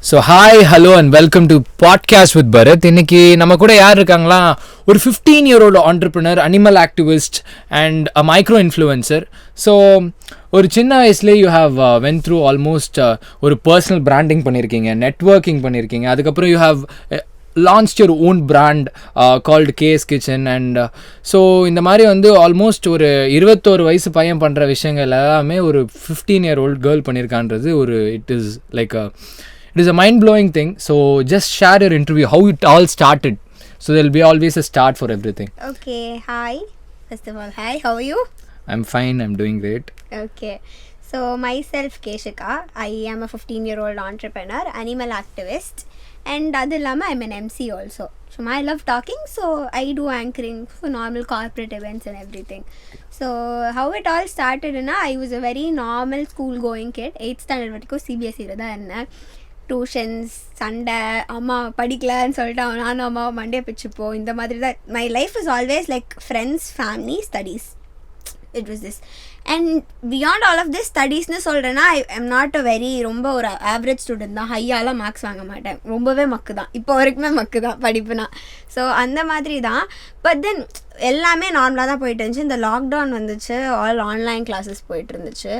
So hi hello and welcome to podcast with Bharath. இன்னைக்கு நம்ம கூட யார் இருக்காங்களா, ஒரு 15-year-old entrepreneur, animal activist and a micro influencer. So ஒரு சின்ன வயசுலேயே you have went through almost ஒரு பர்சனல் பிராண்டிங் பண்ணியிருக்கீங்க, நெட்வொர்க்கிங் பண்ணியிருக்கீங்க, அதுக்கப்புறம் you have launched your own brand called KS Kitchen and so இந்த மாதிரி வந்து ஆல்மோஸ்ட் ஒரு 21 வயசு பையன் பண்ணுற விஷயங்கள் எல்லாமே ஒரு 15-year-old கேர்ள் பண்ணியிருக்கான்றது ஒரு it is a mind-blowing thing. So just share your interview, how it all started. So there will be always a start for everything. Okay, hi. First of all, hi, how are you? I'm fine, I'm doing great. Okay. So myself Keshika, I am a 15-year-old entrepreneur, animal activist, and other llama I'm an MC also. So I love talking, so I do anchoring for normal corporate events and everything. So how it all started, I was a very normal school going kid. 8th standard வரைக்கும் CBSE ல தான் இருந்தேன். Tuitions, சண்டை, அம்மா படிக்கலன்னு சொல்லிட்டு நானும் அம்மாவை Monday பிடிச்சிப்போம். இந்த மாதிரி தான் my life is always like friends, family, studies. It was this and beyond all of this ஸ்டடீஸ்னு சொல்கிறேன்னா I am not a very ரொம்ப ஒரு ஆவரேஜ் ஸ்டூடெண்ட் தான். ஹையாலாம் மார்க்ஸ் வாங்க மாட்டேன், ரொம்பவே மக்கு தான், இப்போ வரைக்குமே மக்கு தான் படிப்புனா. ஸோ அந்த மாதிரி தான். பட் தென் எல்லாமே நார்மலாக தான் போயிட்டு இருந்துச்சு. இந்த லாக்டவுன் வந்துச்சு, ஆல் ஆன்லைன் கிளாஸஸ் போயிட்டு இருந்துச்சு.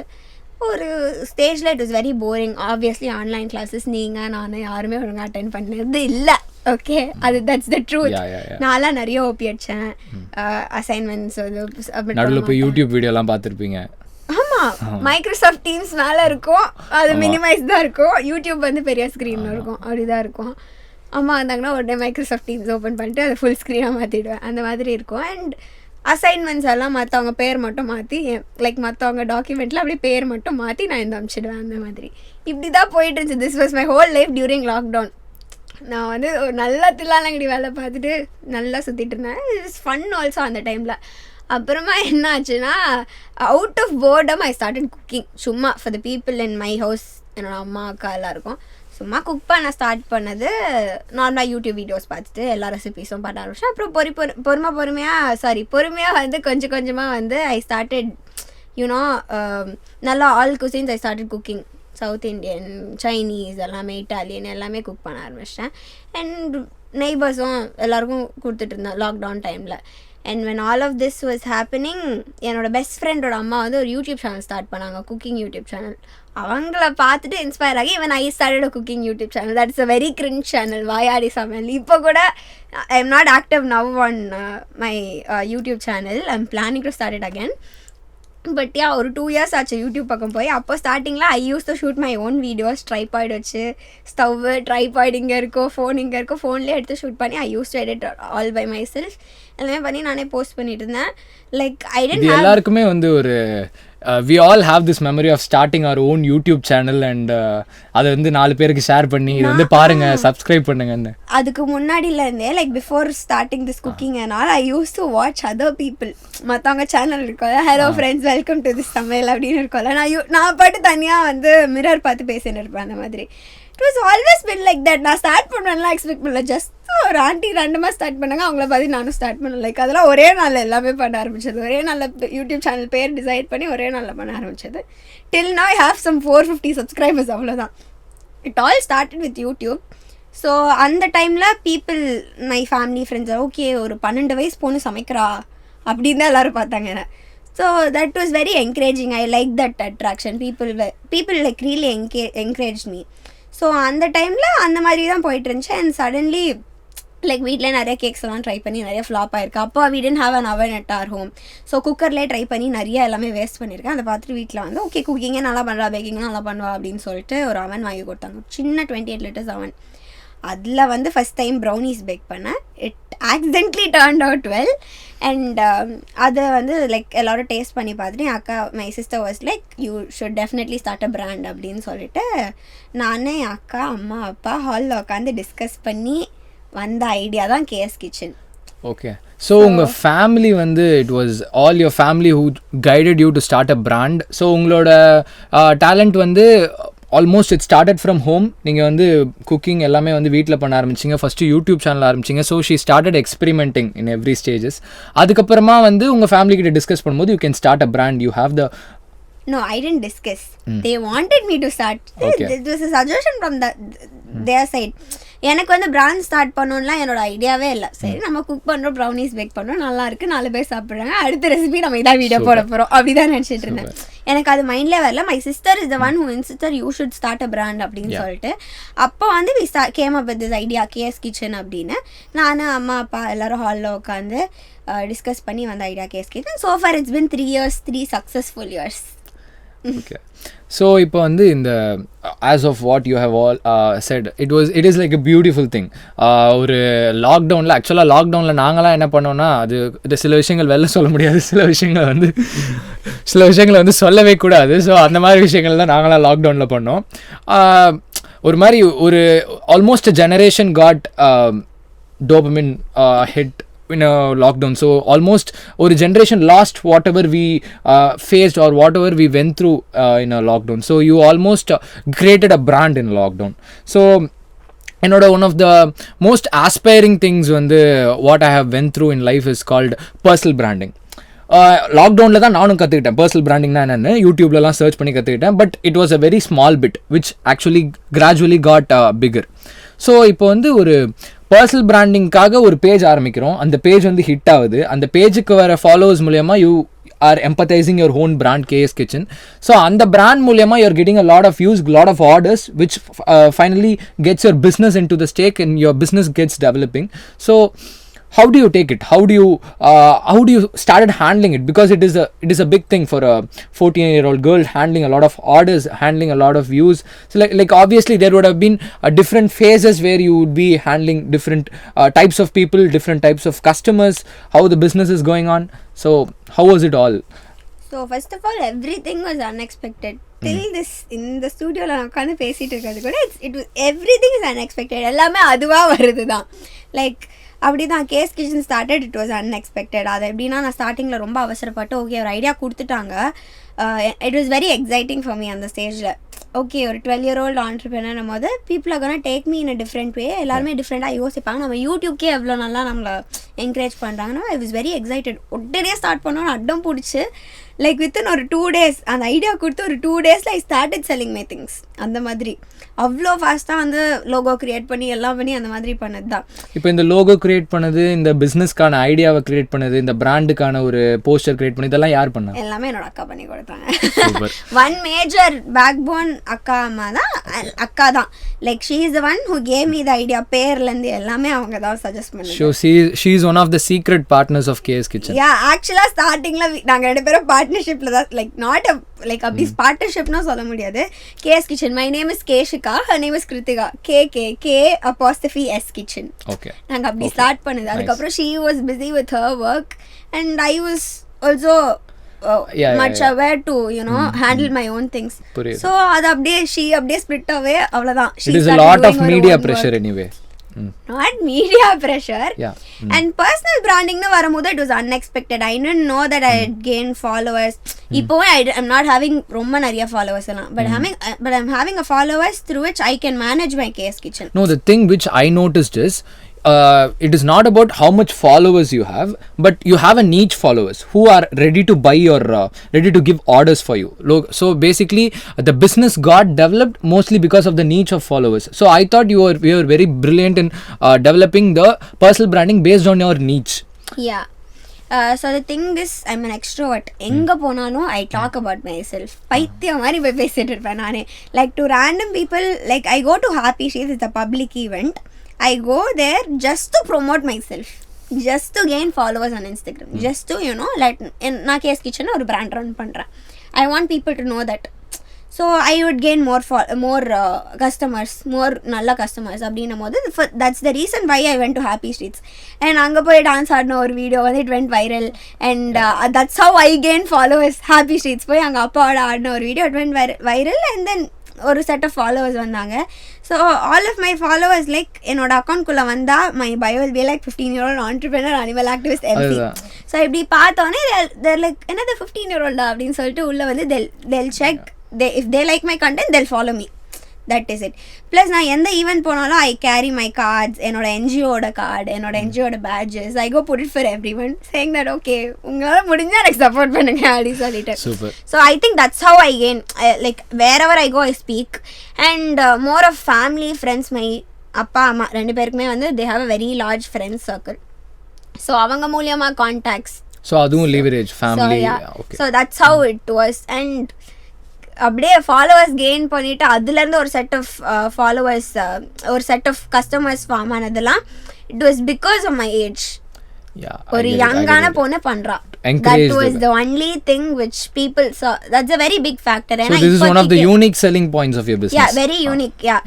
ஒரு ஸ்டேஜில் it is very boring. Obviously online classes நீங்கள் நான் யாருமே ஒழுங்காக அட்டென்ட் பண்ணது இல்லை. ஓகே, அது தட்ஸ் த ட்ரூத். நான்லாம் நிறைய ஓபி அடித்தேன், அசைன்மெண்ட்ஸ் நடுவில் போய் யூடியூப் வீடியோலாம் பார்த்துருப்பீங்க. ஆமாம், மைக்ரோசாஃப்ட் டீம்ஸ் மேலே இருக்கும், அது மினிமைஸ் தான் இருக்கும். யூடியூப் வந்து பெரிய ஸ்க்ரீனில் இருக்கும், அப்படி தான் இருக்கும். அம்மா வந்தாங்கன்னா உடனே மைக்ரோசாஃப்ட் டீம்ஸ் ஓப்பன் பண்ணிட்டு அதை ஃபுல் ஸ்க்ரீனாக மாற்றிடுவேன், அந்த மாதிரி இருக்கும். அண்ட் அசைன்மெண்ட்ஸ் எல்லாம் மற்றவங்க பேர் மட்டும் மாற்றி, லைக் மற்றவங்க டாக்குமெண்ட்டில் அப்படியே பேர் மட்டும் மாற்றி நான் இந்த அனுப்பிச்சிடுவேன். அந்த மாதிரி இப்படி தான் போயிட்டு இருந்துச்சு. This was my whole life during lockdown. நான் வந்து நல்லா தில்லாலங்கடி வேலை பார்த்துட்டு நல்லா சுற்றிட்டு இருந்தேன். இட் இஸ் ஃபன் ஆல்சோ அந்த டைமில். அப்புறமா என்ன ஆச்சுன்னா, out of boredom I started cooking. சும்மா for the people in my house, என்னோடய அம்மா அக்கா எல்லாருக்கும் சும்மா குக் பண்ண ஸ்டார்ட் பண்ணது. நார்மலாக யூடியூப் வீடியோஸ் பார்த்துட்டு எல்லா ரெசிபீஸும் பண்ண ஆரம்பிச்சேன். அப்புறம் பொறுமையாக வந்து கொஞ்சம் கொஞ்சமாக வந்து ஐ ஸ்டார்டட் யூனோ நல்லா all cousins I started cooking. South Indian, Chinese, எல்லாமே இட்டாலியன் எல்லாமே குக் பண்ண ஆரம்பிச்சிட்டேன். அண்ட் நெய்பர்ஸும் எல்லாருக்கும் கொடுத்துட்டு இருந்தேன் லாக்டவுன் டைமில். And when all of this was happening, என்னோட பெஸ்ட் ஃப்ரெண்டோட அம்மா வந்து ஒரு யூடியூப் சேனல் ஸ்டார்ட் பண்ணாங்க, குக்கிங் யூடியூப் சேனல். அவங்கள பார்த்துட்டு இன்ஸ்பயர் ஆகி even I started a cooking YouTube channel. That is a very cringe channel, Vaayadi Samayal. இப்போ கூட ஐ am not active now on my YouTube channel. I am planning to start it again. But ஒரு 2 years ஆச்சு YouTube பக்கம் போய். அப்போ ஸ்டார்டிங்கில் I use to shoot my own videos. Tripod வச்சு, stove, ட்ரைபாய்டு இங்கே இருக்கும், ஃபோன் இங்கே இருக்கும், ஃபோன்லேயே எடுத்து ஷூட் பண்ணி I use to edit all by myself. எல்லாமே பண்ணி நானே போஸ்ட் பண்ணிட்டு இருந்தேன். லைக் ஐ டென்ட் ஹேவ், எல்லாருக்குமே வந்து ஒரு we all have this memory of starting our own YouTube channel and அதை வந்து 4 பேருக்கு ஷேர் பண்ணி இதை வந்து பாருங்க, சப்ஸ்கிரைப் பண்ணுங்கன்னு. அதுக்கு முன்னாடில இருந்தே like before starting this cooking and all I use to watch other people. மற்றவங்க சேனல் இருக்கோம்ல, hello friends welcome to this சமையல் அப்படின்னு இருக்கோம்ல, நான் பாட்டு தனியாக வந்து மிரர் பார்த்து பேசின்னு இருப்பேன். அந்த மாதிரி it was always been like that. நான் ஸ்டார்ட் பண்ணுவேன்லாம் எக்ஸ்பெக்ட் பண்ணல. ஜஸ்ட் ஒரு ஆண்டி ரெண்டுமா ஸ்டார்ட் பண்ணாங்க, அவங்கள பார்த்து நானும் ஸ்டார்ட் பண்ணேன். லைக் அதெல்லாம் ஒரே நாளில் எல்லாமே பண்ண ஆரம்பிச்சது. ஒரே நாளில் யூடியூப் சேனல் பேர் டிசைட் பண்ணி ஒரே நாளில் பண்ண ஆரம்பிச்சது. Till now I have some 450 subscribers, அவ்வளோதான். It all started with YouTube. So அந்த டைமில் people, my family, friends, okay ஒரு 12 வயசு பொண்ணு சமைக்கிறா அப்படின்னு தான் எல்லோரும் பார்த்தாங்க என்ன. So that was very encouraging. I like that attraction. People like really encourage me. So அந்த டைமில் அந்த மாதிரி தான் போயிட்டு இருந்துச்சு. அண்ட் சடன்லி லைக் வீட்டில் நிறைய கேக்ஸ் எல்லாம் ட்ரை பண்ணி நிறைய ஃப்ளாப் ஆயிருக்கு. அப்போ we didn't have an oven at our home. So குக்கர்லேயே ட்ரை பண்ணி நிறைய எல்லாமே வேஸ்ட் பண்ணியிருக்கேன். அதை பார்த்துட்டு வீட்டில் வந்து ஓகே குக்கிங்கே நல்லா பண்ணுறா, பேக்கிங்கே நல்லா பண்ணுவா அப்படின்னு சொல்லிட்டு ஒரு அவன் வாங்கி கொடுத்தாங்க, சின்ன 28 liters அவன். அதில் வந்து ஃபஸ்ட் டைம் ப்ரௌனிஸ் பேக் பண்ணேன். It accidentally turned out well. And அதை வந்து லைக் எல்லோரும் டேஸ்ட் பண்ணி பார்த்துட்டு என் அக்கா, my sister was like you should definitely start a brand அப்படின்னு சொல்லிட்டு நானே, என் அக்கா, அம்மா, அப்பா ஹாலில் உட்காந்து டிஸ்கஸ் பண்ணி வந்த ஐடியா தான் கேஎஸ் கிச்சன். ஓகே, ஸோ உங்கள் ஃபேமிலி வந்து it was all your family who guided you to start a brand. So உங்களோட டேலண்ட் வந்து almost it started from home. நீங்கள் வந்து குக்கிங் எல்லாமே வந்து வீட்டில் பண்ண ஆரம்பிச்சிங்க. ஃபஸ்ட்டு யூடியூப் சேனல் ஆரம்பிச்சிங்க. So she started experimenting in every stages. அதுக்கப்புறமா வந்து உங்கள் ஃபேமிலி கிட்ட டிஸ்கஸ் பண்ணும்போது you can start a brand, you have the No, I didn't discuss. They wanted me to start. Okay. It was a suggestion from their side. எனக்கு வந்து brand start பண்ணணும்லாம் என்னோட ஐடியாவே இல்லை. சரி நம்ம குக் பண்ணுறோம், ப்ரௌனிஸ் பேக் பண்ணுறோம், நல்லா இருக்குது, 4 பேர் சாப்பிட்றாங்க, அடுத்த ரெசிபி நம்ம இதான் வீடியோ போட போகிறோம் அப்படிதான் நினச்சிட்டு இருந்தேன். எனக்கு அது மைண்ட்லேயே வரல. My sister is the one who insisted you should start a brand அப்படின்னு சொல்லிட்டு அப்போ வந்து we came up with this idea KS kitchen அப்படின்னு. நான் அம்மா அப்பா எல்லாரும் ஹாலில் உட்காந்து டிஸ்கஸ் பண்ணி வந்த idea KS kitchen. So far it's been 3 years, 3 successful years. Okay. So இப்போ வந்து இந்த as of what you have all said it is like a beautiful thing. ஒரு லாக்டவுனில் ஆக்சுவலாக லாக்டவுனில் நாங்களாம் என்ன பண்ணோன்னா இது சில விஷயங்கள் வெளில சொல்ல முடியாது, சில விஷயங்களை வந்து சொல்லவே கூடாது. ஸோ அந்த மாதிரி விஷயங்கள் தான் நாங்களாம் லாக்டவுனில் பண்ணோம். ஒரு மாதிரி ஒரு almost generation got dopamine hit in a lockdown. So almost ஒரு generation lost whatever we faced or whatever we went through in a lockdown. So you almost created a brand in lockdown. So என்னோட one of the most aspiring things வந்து what I have went through in life is called personal branding. லாக்டவுனில் தான் நானும் கற்றுக்கிட்டேன் personal பிராண்டிங்னா என்னென்னு. யூடியூப்லலாம் search பண்ணி கற்றுக்கிட்டேன். But it was a very small bit which actually gradually got bigger. So இப்போ வந்து ஒரு பர்சனல் பிராண்டிங்காக ஒரு பேஜ் ஆரம்பிக்கிறோம். அந்த பேஜ் வந்து ஹிட் ஆகுது. அந்த பேஜுக்கு வர ஃபாலோவர்ஸ் மூலயமா you are empathizing your own brand KS Kitchen. So and the brand மூலமா you're getting a lot of views, lot of orders, which finally gets your business into the stake and your business gets developing. So how do you take it? How do you started handling it? Because it is a big thing for a 14-year-old girl, handling a lot of orders, handling a lot of views. So like obviously there would have been different phases where you would be handling different types of people, different types of customers, how the business is going on. So how was it all? So first of all, everything was unexpected. Till this in the studio la உட்கார்ந்து பேசிட்டு இருக்கிறது கூட it was everything is unexpected. எல்லாமே அதுவா வருதுதான். Like அப்படிதான் KS kitchen started. It was unexpected. அது எப்படின்னா நான் ஸ்டார்டிங்கில் ரொம்ப அவசரப்பட்டு ஓகே ஒரு ஐடியா கொடுத்துட்டாங்க. It was very exciting for me அந்த ஸ்டேஜில். ஓகே ஒரு 12-year-old ஆண்டர்ப்ரெனர் போது people are gonna take me in a different way. எல்லாருமே டிஃப்ரெண்ட்டாக யோசிப்பாங்க. நம்ம யூடியூப்கே எவ்வளோ நல்லா நம்மளை என்கரேஜ் பண்ணுறாங்கன்னா ஐ வாஸ் வெரி எக்ஸைட்டட். உடனே ஸ்டார்ட் பண்ணோன்னு அடம் பிடிச்சி லைக் வித்தின் ஒரு 2 days அந்த ஐடியா கொடுத்து ஒரு 2 days I started selling my things. அந்த மாதிரி அவ்வளோ ஃபாஸ்ட்டாக வந்து லோகோ க்ரியேட் பண்ணி எல்லாம் பண்ணி அந்த மாதிரி பண்ணது தான். இப்போ இந்த லோகோ க்ரியேட் பண்ணது, இந்த பிஸ்னஸ்க்கான ஐடியாவை க்ரியேட் பண்ணது, இந்த பிராண்டுக்கான ஒரு போஸ்டர் க்ரியேட் பண்ணி இதெல்லாம் யார் பண்ணா? எல்லாமே என்னோட அக்கா பண்ணி கொடுத்தாங்க. ஒன் மேஜர் பேக் போன் அக்கா அம்மா தான். அக்கா தான் like she is the one who gave me the idea. பேர்லேருந்து எல்லாமே அவங்க தான் சஜஸ்ட் பண்ணாங்க. So she is one of the secret partners of KS kitchen. Ya ஆக்சுவலாக ஸ்டார்டிங்கில் நாங்கள் 2 பேரும் பார்ட்னர்ஷிப்பில் தான். லைக் நாட் அ லைக் அப்படி பார்ட்னர்ஷிப்னா சொல்ல முடியாது. KS kitchen, my name is Keshika, her name is Kiruthika. KK_S kitchen. Okay நாங்கள் அப்படி ஸ்டார்ட் பண்ணுது. அதுக்கப்புறம் she was busy with her work and I was also much aware to handle my own things. So அது அப்படியே she அப்படியே split away. அவ்வளவுதான். It is a lot of media pressure anyway. Not media pressure. And personal branding na வரும்போது it was unexpected. I didn't know that I had gained followers. இப்போ I'm not having ரொம்ப நிறைய followers எல்லாம், but I'm having a followers through which I can manage my KS kitchen. No, the thing which I noticed is it is not about how much followers you have, but you have a niche followers who are ready to buy or ready to give orders for you. So basically the business got developed mostly because of the niche of followers. So I thought you were very brilliant in developing the personal branding based on your niche. Yeah. So the thing is I'm an extrovert. எங்க போனாலும் I talk about myself. பைத்தியம் மாதிரி போய் பேசிட்டு இருப்பேன் நானே. Like to random people, like I go to Happy Sheets, it's a public event. I go there just to promote myself, just to gain followers on Instagram, just to like na KS Kitchen ஒரு brand run பண்றேன். I want people to know that. So I would gain more customers, more நல்ல customers அப்படின்னும்போது that's the reason why I went to Happy Streets. And அங்க போய் dance ஆடின ஒரு video வந்து it went viral and that's how I gained followers. Happy Streets போய் அங்க அப்பாவோட ஆடின ஒரு video it went viral and then ஒரு செட் ஆஃப் ஃபாலோவர்ஸ் வந்தாங்க. So all of my followers like என்னோட அக்கௌண்ட்குள்ளே வந்தால் my bio will be like 15-year-old entrepreneur, animal activist, MP. So இப்படி பார்த்தோன்னே தேர் லைக் என்னது 15-year-old அப்படின்னு சொல்லிட்டு உள்ளே வந்து they'll check, if they like my content they'll follow me. That is it. Plus நான் எந்த ஈவெண்ட் போனாலும் ஐ கேரி மை கார்ட்ஸ், என்னோட என்ஜிஓட கார்டு, என்னோட என்ஜிஓட badges, I go put it for every one, saying that okay உங்களால் முடிஞ்சால் எனக்கு சப்போர்ட் பண்ணுங்க அப்படின்னு சொல்லிட்டு. So I think that's how I gain like wherever I go I speak. And more of family friends, my அப்பா அம்மா 2 பேருக்குமே வந்து they have a very large friends circle. So அவங்க மூலியமாக கான்டாக்ட்ஸ், ஸோ அதுவும் leverage family. So that's how it was. And அப்படியே followers gain பண்ணிவிட்டு அதுலேருந்து ஒரு செட் ஆஃப் ஃபாலோவர்ஸ், ஒரு செட் ஆஃப் கஸ்டமர்ஸ் ஃபார்ம் ஆனதெல்லாம் it was because of my age. ஒரு யங்கான பொண்ணு பண்றா. That was the only thing which people saw. That's a very big factor. So this is one of the unique selling points of your business. Yeah, very unique. Yeah.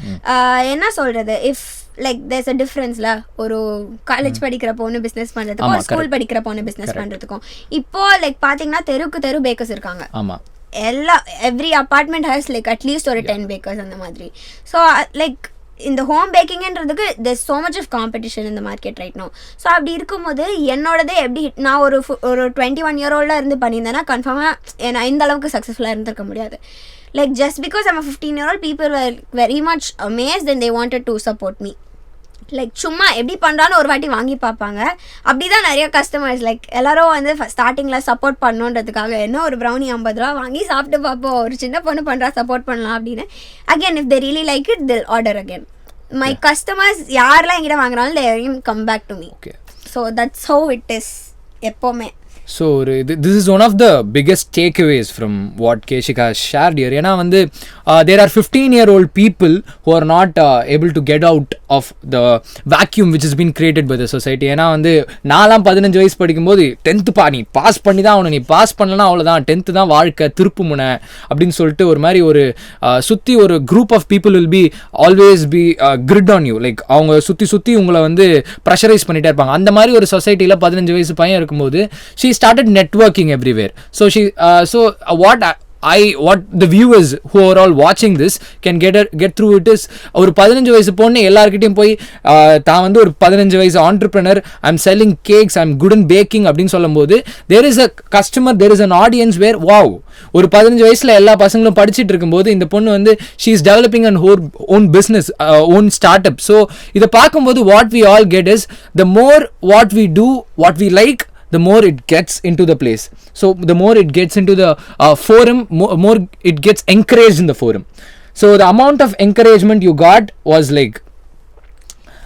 என்ன சொல்றது, if like there's a difference la, ஒரு college படிக்கிற பொண்ணு business பண்றதுக்கும் school படிக்கிற பொண்ணு business பண்றதுக்கும். இப்போ லைக் பாத்தீங்கன்னா தெருக்கு தெரு பேக்கர்ஸ் இருக்காங்க. ஆமா, எல்லா every apartment has like at least ஒரு 10 பேக்கர்ஸ் அந்த மாதிரி. ஸோ லைக் இந்த home பேக்கிங்ன்றதுக்கு there's so much of competition in the market right now. So அப்படி இருக்கும்போது என்னோடதே எப்படி நான் ஒரு 21 year old இருந்து பண்ணியிருந்தேன்னா கன்ஃபார்மாக நான் இந்த அளவுக்கு சக்ஸஸ்ஃபுல்லாக இருந்திருக்க முடியாது. Like just because I'm a 15 year old, people were very much amazed and they wanted to support me. Like சும்மா எப்படி பண்ணுறான்னு ஒரு வாட்டி வாங்கி பார்ப்பாங்க. அப்படி தான் நிறைய கஸ்டமர்ஸ் லைக் எல்லாரும் வந்து ஸ்டார்டிங்கில் சப்போர்ட் பண்ணணுன்றதுக்காக என்ன ஒரு ப்ரௌனி 50 ரூபா வாங்கி சாப்பிட்டு பார்ப்போம், ஒரு சின்ன பொண்ணு பண்ணுறா சப்போர்ட் பண்ணலாம் அப்படின்னு. Again if they really like it they'll order again. My customers யாரெல்லாம் என்கிட்ட வாங்குறாலும் they again come back to me. So that's how it is எப்போவுமே. So this is one of the biggest takeaways from what Keshika shared here. ஏன்னா வந்து there are 15-year-old people who are not able to get out of the vacuum which has been created by the society. ஏன்னா வந்து நாலாம் 15 வயசு படிக்கும்போது 10th நீ pass பண்ணி தான் ஆகணும், நீ பாஸ் பண்ணலன்னா அவ்வளோதான், 10th தான் வாழ்க்கை, திருப்பு முனை அப்படின்னு சொல்லிட்டு ஒரு மாதிரி ஒரு சுற்றி ஒரு group of people will be always be grit on you. Like அவங்க சுற்றி உங்களை வந்து ப்ரெஷரைஸ் பண்ணிகிட்டே இருப்பாங்க. அந்த மாதிரி ஒரு சொசைட்டியில் 15 வயசு பையன் இருக்கும்போது she started networking everywhere. So what the viewers who are all watching this can get through it is ஒரு 15 வயசு பொண்ணு எல்லார்கிட்டயும் போய் தான் வந்து ஒரு 15 வயசு entrepreneur, I'm selling cakes, I'm good in baking அப்படின்னு சொல்லும்போது there is a customer, there is an audience where wow, ஒரு 15 வயசுல எல்லா பசங்களும் படிச்சிட்டு இருக்கும்போது இந்த பொண்ணு வந்து she is developing an own business, own startup. So இத பார்க்கும்போது what we all get is the more what we do, what we like, the more it gets into the place. So the more it gets into the forum, more it gets encouraged in the forum. So the amount of encouragement you got was like,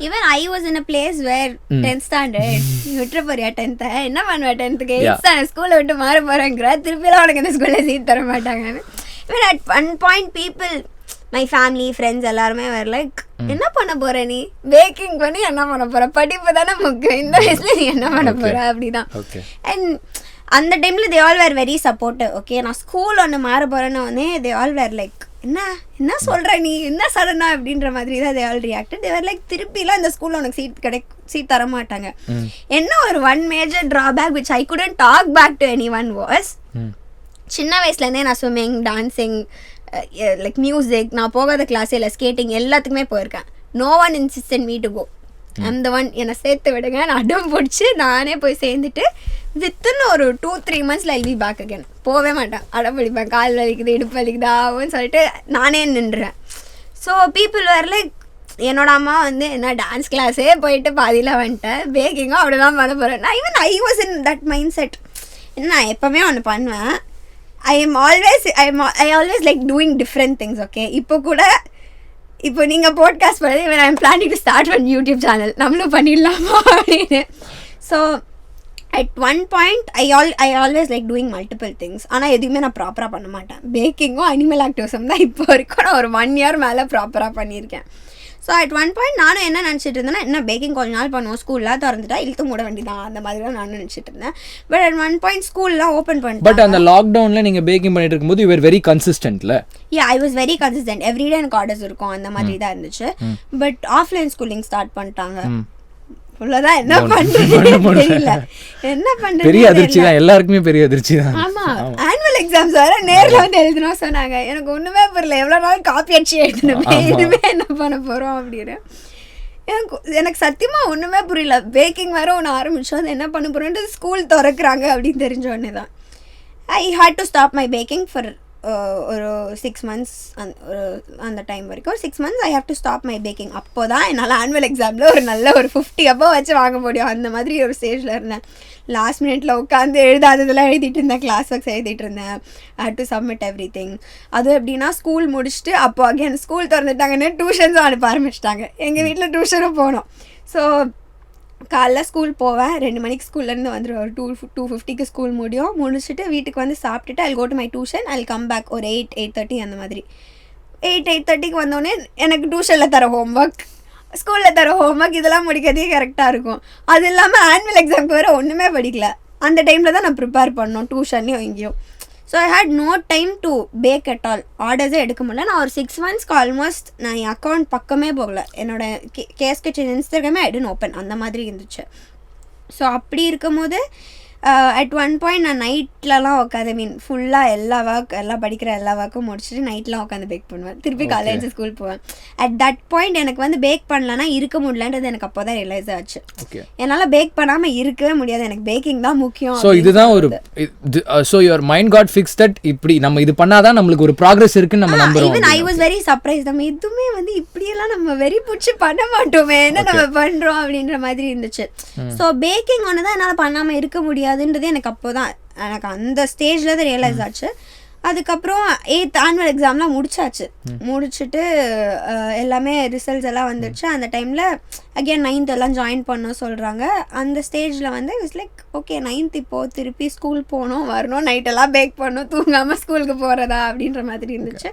even I was in a place where 10th standard விட்டுற போறியா 10th என்ன பண்ணுவ 10th க்கு 8th standard ஸ்கூல்ல விட்டு மாற போறேங்கற திருப்பிலாம் உனக்கு இந்த ஸ்கூல்ல சீட் தர மாட்டாங்க. Even at one point people, my family friends எல்லாருமே were like, என்ன பண்ண போற நீ, பேக்கிங் பண்ணி என்ன பண்ண போற, படிப்பு தானே முக்கியம், இந்த வயசுல நீ என்ன பண்ண போற அப்படிதான். அண்ட் அந்த டைம்ல they all were very supportive. Okay, நான் ஸ்கூல் ஒன்று மாற போறேன்னு உடனே they all were like, என்ன சொல்ற நீ, என்ன சடனா அப்படின்ற மாதிரி தான் they all reacted. they were like, திருப்பிலாம் இந்த ஸ்கூல்ல உனக்கு சீட் தர மாட்டாங்க. என்ன ஒரு one major drawback which I couldn't talk back to anyone was, சின்ன வயசுலேருந்தே நான் ஸ்விம்மிங், டான்ஸிங், லைக் மியூசிக், நான் போகாத கிளாஸ் இல்லை, ஸ்கேட்டிங் எல்லாத்துக்குமே போயிருக்கேன். No one insistent me to go, I'm the one, என்னை சேர்த்து விடுங்க, நான் அடம் பிடிச்சி நானே போய் சேர்ந்துட்டு வித்தின் ஒரு 2-3 months I'll be back again. போவே மாட்டேன், அடம் பிடிப்பேன், கால் வலிக்குது, இடுப்பு வலிக்குதான்னு சொல்லிட்டு நானே நின்றுறேன். ஸோ பீப்புள் வேர் லைக், என்னோட அம்மா வந்து என்ன டான்ஸ் கிளாஸே போயிட்டு பாதியில் வந்துட்டேன், பேக்கிங்கும் அப்படிதான் பண்ண போகிறேன். நான் even I was in that mind set. நான் எப்போவுமே ஒன்று பண்ணுவேன், I always like doing different things. Okay, இப்போ நீங்கள் பாட்காஸ்ட் பண்ணது, when I'm planning to start one YouTube channel, நம்மளும் பண்ணிடலாமா அப்படின்னு. So at one point I always like doing multiple things. ஆனால் எதுவுமே நான் ப்ராப்பராக பண்ண மாட்டேன். பேக்கிங்கும் அனிமல் ஆக்டிவிசம் தான் இப்போ வரைக்கும் நான் ஒரு 1 year மேலே ப்ராப்பராக பண்ணியிருக்கேன். ஸோ அட் ஒன் பாயிண்ட் நானும் என்ன நினச்சிட்டு இருந்தேன்னா, என்ன பேக்கிங் கொஞ்ச நாள் பண்ணுவோம், ஸ்கூல்லாம் திறந்துட்டா இழுத்து மூட வேண்டியதான், அந்த மாதிரி தான் நானும் நினச்சிட்டு இருந்தேன். பட் அட் ஒன் பாயிண்ட் ஸ்கூல்லாம் ஓப்பன் பண்ணிட்டு, பட் அந்த லாக்டவுனில் நீங்கள் பேக்கிங் பண்ணிட்டு இருக்கும்போது யூ ஆர் வெரி கன்சிஸ்டன்ட்ல. I was very consistent, everyday எனக்கு ஆர்டர்ஸ் இருக்கும், அந்த மாதிரி தான் இருந்துச்சு. பட் ஆஃப்லைன் ஸ்கூலிங் ஸ்டார்ட் பண்ணிட்டாங்க. அவ்வளோதான், என்ன பண்ணுறது தெரியல, என்ன பண்ணுறது, பெரிய அதிர்ச்சி தான், எல்லாருக்குமே பெரிய அதிர்ச்சி தான். ஆமாம், ஆனுவல் எக்ஸாம்ஸ் வேறு நேரில் வந்து எழுதணும் சொன்னாங்க. எனக்கு ஒன்றுமே புரியல, எவ்வளோ நாள் காப்பி அடிச்சு எழுதணுமே, இனிமே என்ன பண்ண போகிறோம் அப்படின்னு எனக்கு சத்தியமாக ஒன்றுமே புரியல. பேக்கிங் வேறு ஒன்று ஆரம்பித்தோம், அது என்ன பண்ண போகிறோன்ட்டு ஸ்கூல் திறக்கிறாங்க அப்படின்னு தெரிஞ்ச உடனே தான் I had to stop my baking for ஒரு 6 months அந்த டைம் வரைக்கும் 6 months I have to stop my baking. அப்போ தான் என்னால் ஆனுவல் எக்ஸாமில் ஒரு நல்ல ஒரு 50 above வச்சு வாங்க முடியும். அந்த மாதிரி ஒரு ஸ்டேஜில் இருந்தேன். லாஸ்ட் மினிட்ல உட்காந்து எழுதாததெல்லாம் எழுதிட்டு இருந்தேன், கிளாஸ் ஒர்க்ஸ் எழுதிட்டு இருந்தேன். I had to submit everything. அதுவும் எப்படின்னா ஸ்கூல் முடிச்சுட்டு அப்போ அகைன் ஸ்கூல் திறந்துட்டாங்கன்னு டியூஷன்ஸும் அனுப்ப ஆரம்பிச்சிட்டாங்க. எங்கள் வீட்டில் டியூஷனும் போனோம். ஸோ காலைல ஸ்கூல் போவேன், 2 மணிக்கு ஸ்கூல்லேருந்து வந்துடுவேன். ஒரு 2:50க்கு ஸ்கூல் முடிச்சுட்டு வீட்டுக்கு வந்து சாப்பிட்டுட்டு I go to my tuition. I come back ஒரு 8:30 அந்த மாதிரி. 8:30க்கு வந்தோடனே எனக்கு டியூஷனில் தர ஹோம்ஒர்க், ஸ்கூலில் தர ஹோம்ஒர்க் இதெல்லாம் முடிக்கிறதே கரெக்டாக இருக்கும். அது இல்லாமல் ஆனுவல் எக்ஸாமுக்கு வேறு ஒன்றுமே படிக்கல. அந்த டைமில் தான் நான் ப்ரிப்பேர் பண்ணோம் டியூஷன்லேயும் எங்கேயும். So I had no time to bake at all. ஆர்டர்ஸே எடுக்க முடியல. நான் ஒரு 6 monthsக்கு ஆல்மோஸ்ட் நான் என் அக்கௌண்ட் பக்கமே போகல. என்னோட கேஸ் கிச்சன் இன்ஸ்டாகிராமே ஐ டென்ட் ஓப்பன், அந்த மாதிரி இருந்துச்சு. ஸோ அப்படி இருக்கும் போது அட் ஒன் பாயிண்ட் நான் நைட்லலாம் உட்காந்து ஃபுல்லாக எல்லாம் படிக்கிற எல்லா ஒர்க்கும் முடிச்சுட்டு நைட்லாம் உட்காந்து பேக் பண்ணுவேன். திருப்பி காலேஜ் ஸ்கூல் போவேன். அட் தட் பாயிண்ட் எனக்கு வந்து பேக் பண்ணலன்னா இருக்க முடியலன்றது எனக்கு அப்போ தான் ரியலைஸ் ஆச்சு. என்னால் பேக் பண்ணாமல் இருக்கவே முடியாது, எனக்கு பேக்கிங் தான் முக்கியம். ஸோ இதுதான் ஒரு so your mind got fix that இப்படி நம்ம இது பண்ணாதான் நம்மளுக்கு ஒரு ப்ராக்ரஸ் இருக்குன்னு நம்ம நம்புறோம். Even I was very surprise. நம்ம எதுவுமே வந்து இப்படியெல்லாம் நம்ம வெரி பிடிச்சி பண்ண மாட்டோமே, என்ன நம்ம பண்ணுறோம் அப்படின்ற மாதிரி இருந்துச்சு. ஸோ பேக்கிங் ஒன்று தான் என்னால் பண்ணாமல் இருக்க முடியாது அதுன்றது எனக்கு அப்போ தான் எனக்கு அந்த ஸ்டேஜில் தான் ரியலைஸ் ஆச்சு. அதுக்கப்புறம் 8th ஆனுவல் எக்ஸாம்லாம் முடிச்சுட்டு எல்லாமே ரிசல்ட்ஸ் எல்லாம் வந்துடுச்சு. அந்த டைமில் அகெயின் 9th எல்லாம் ஜாயின் பண்ண சொல்கிறாங்க. அந்த ஸ்டேஜில் வந்து இட்ஸ் லைக் ஓகே 9th இப்போது திருப்பி ஸ்கூல் போகணும் வரணும், நைட்டெல்லாம் பேக் பண்ணணும், தூங்காமல் ஸ்கூலுக்கு போகிறதா அப்படின்ற மாதிரி இருந்துச்சு.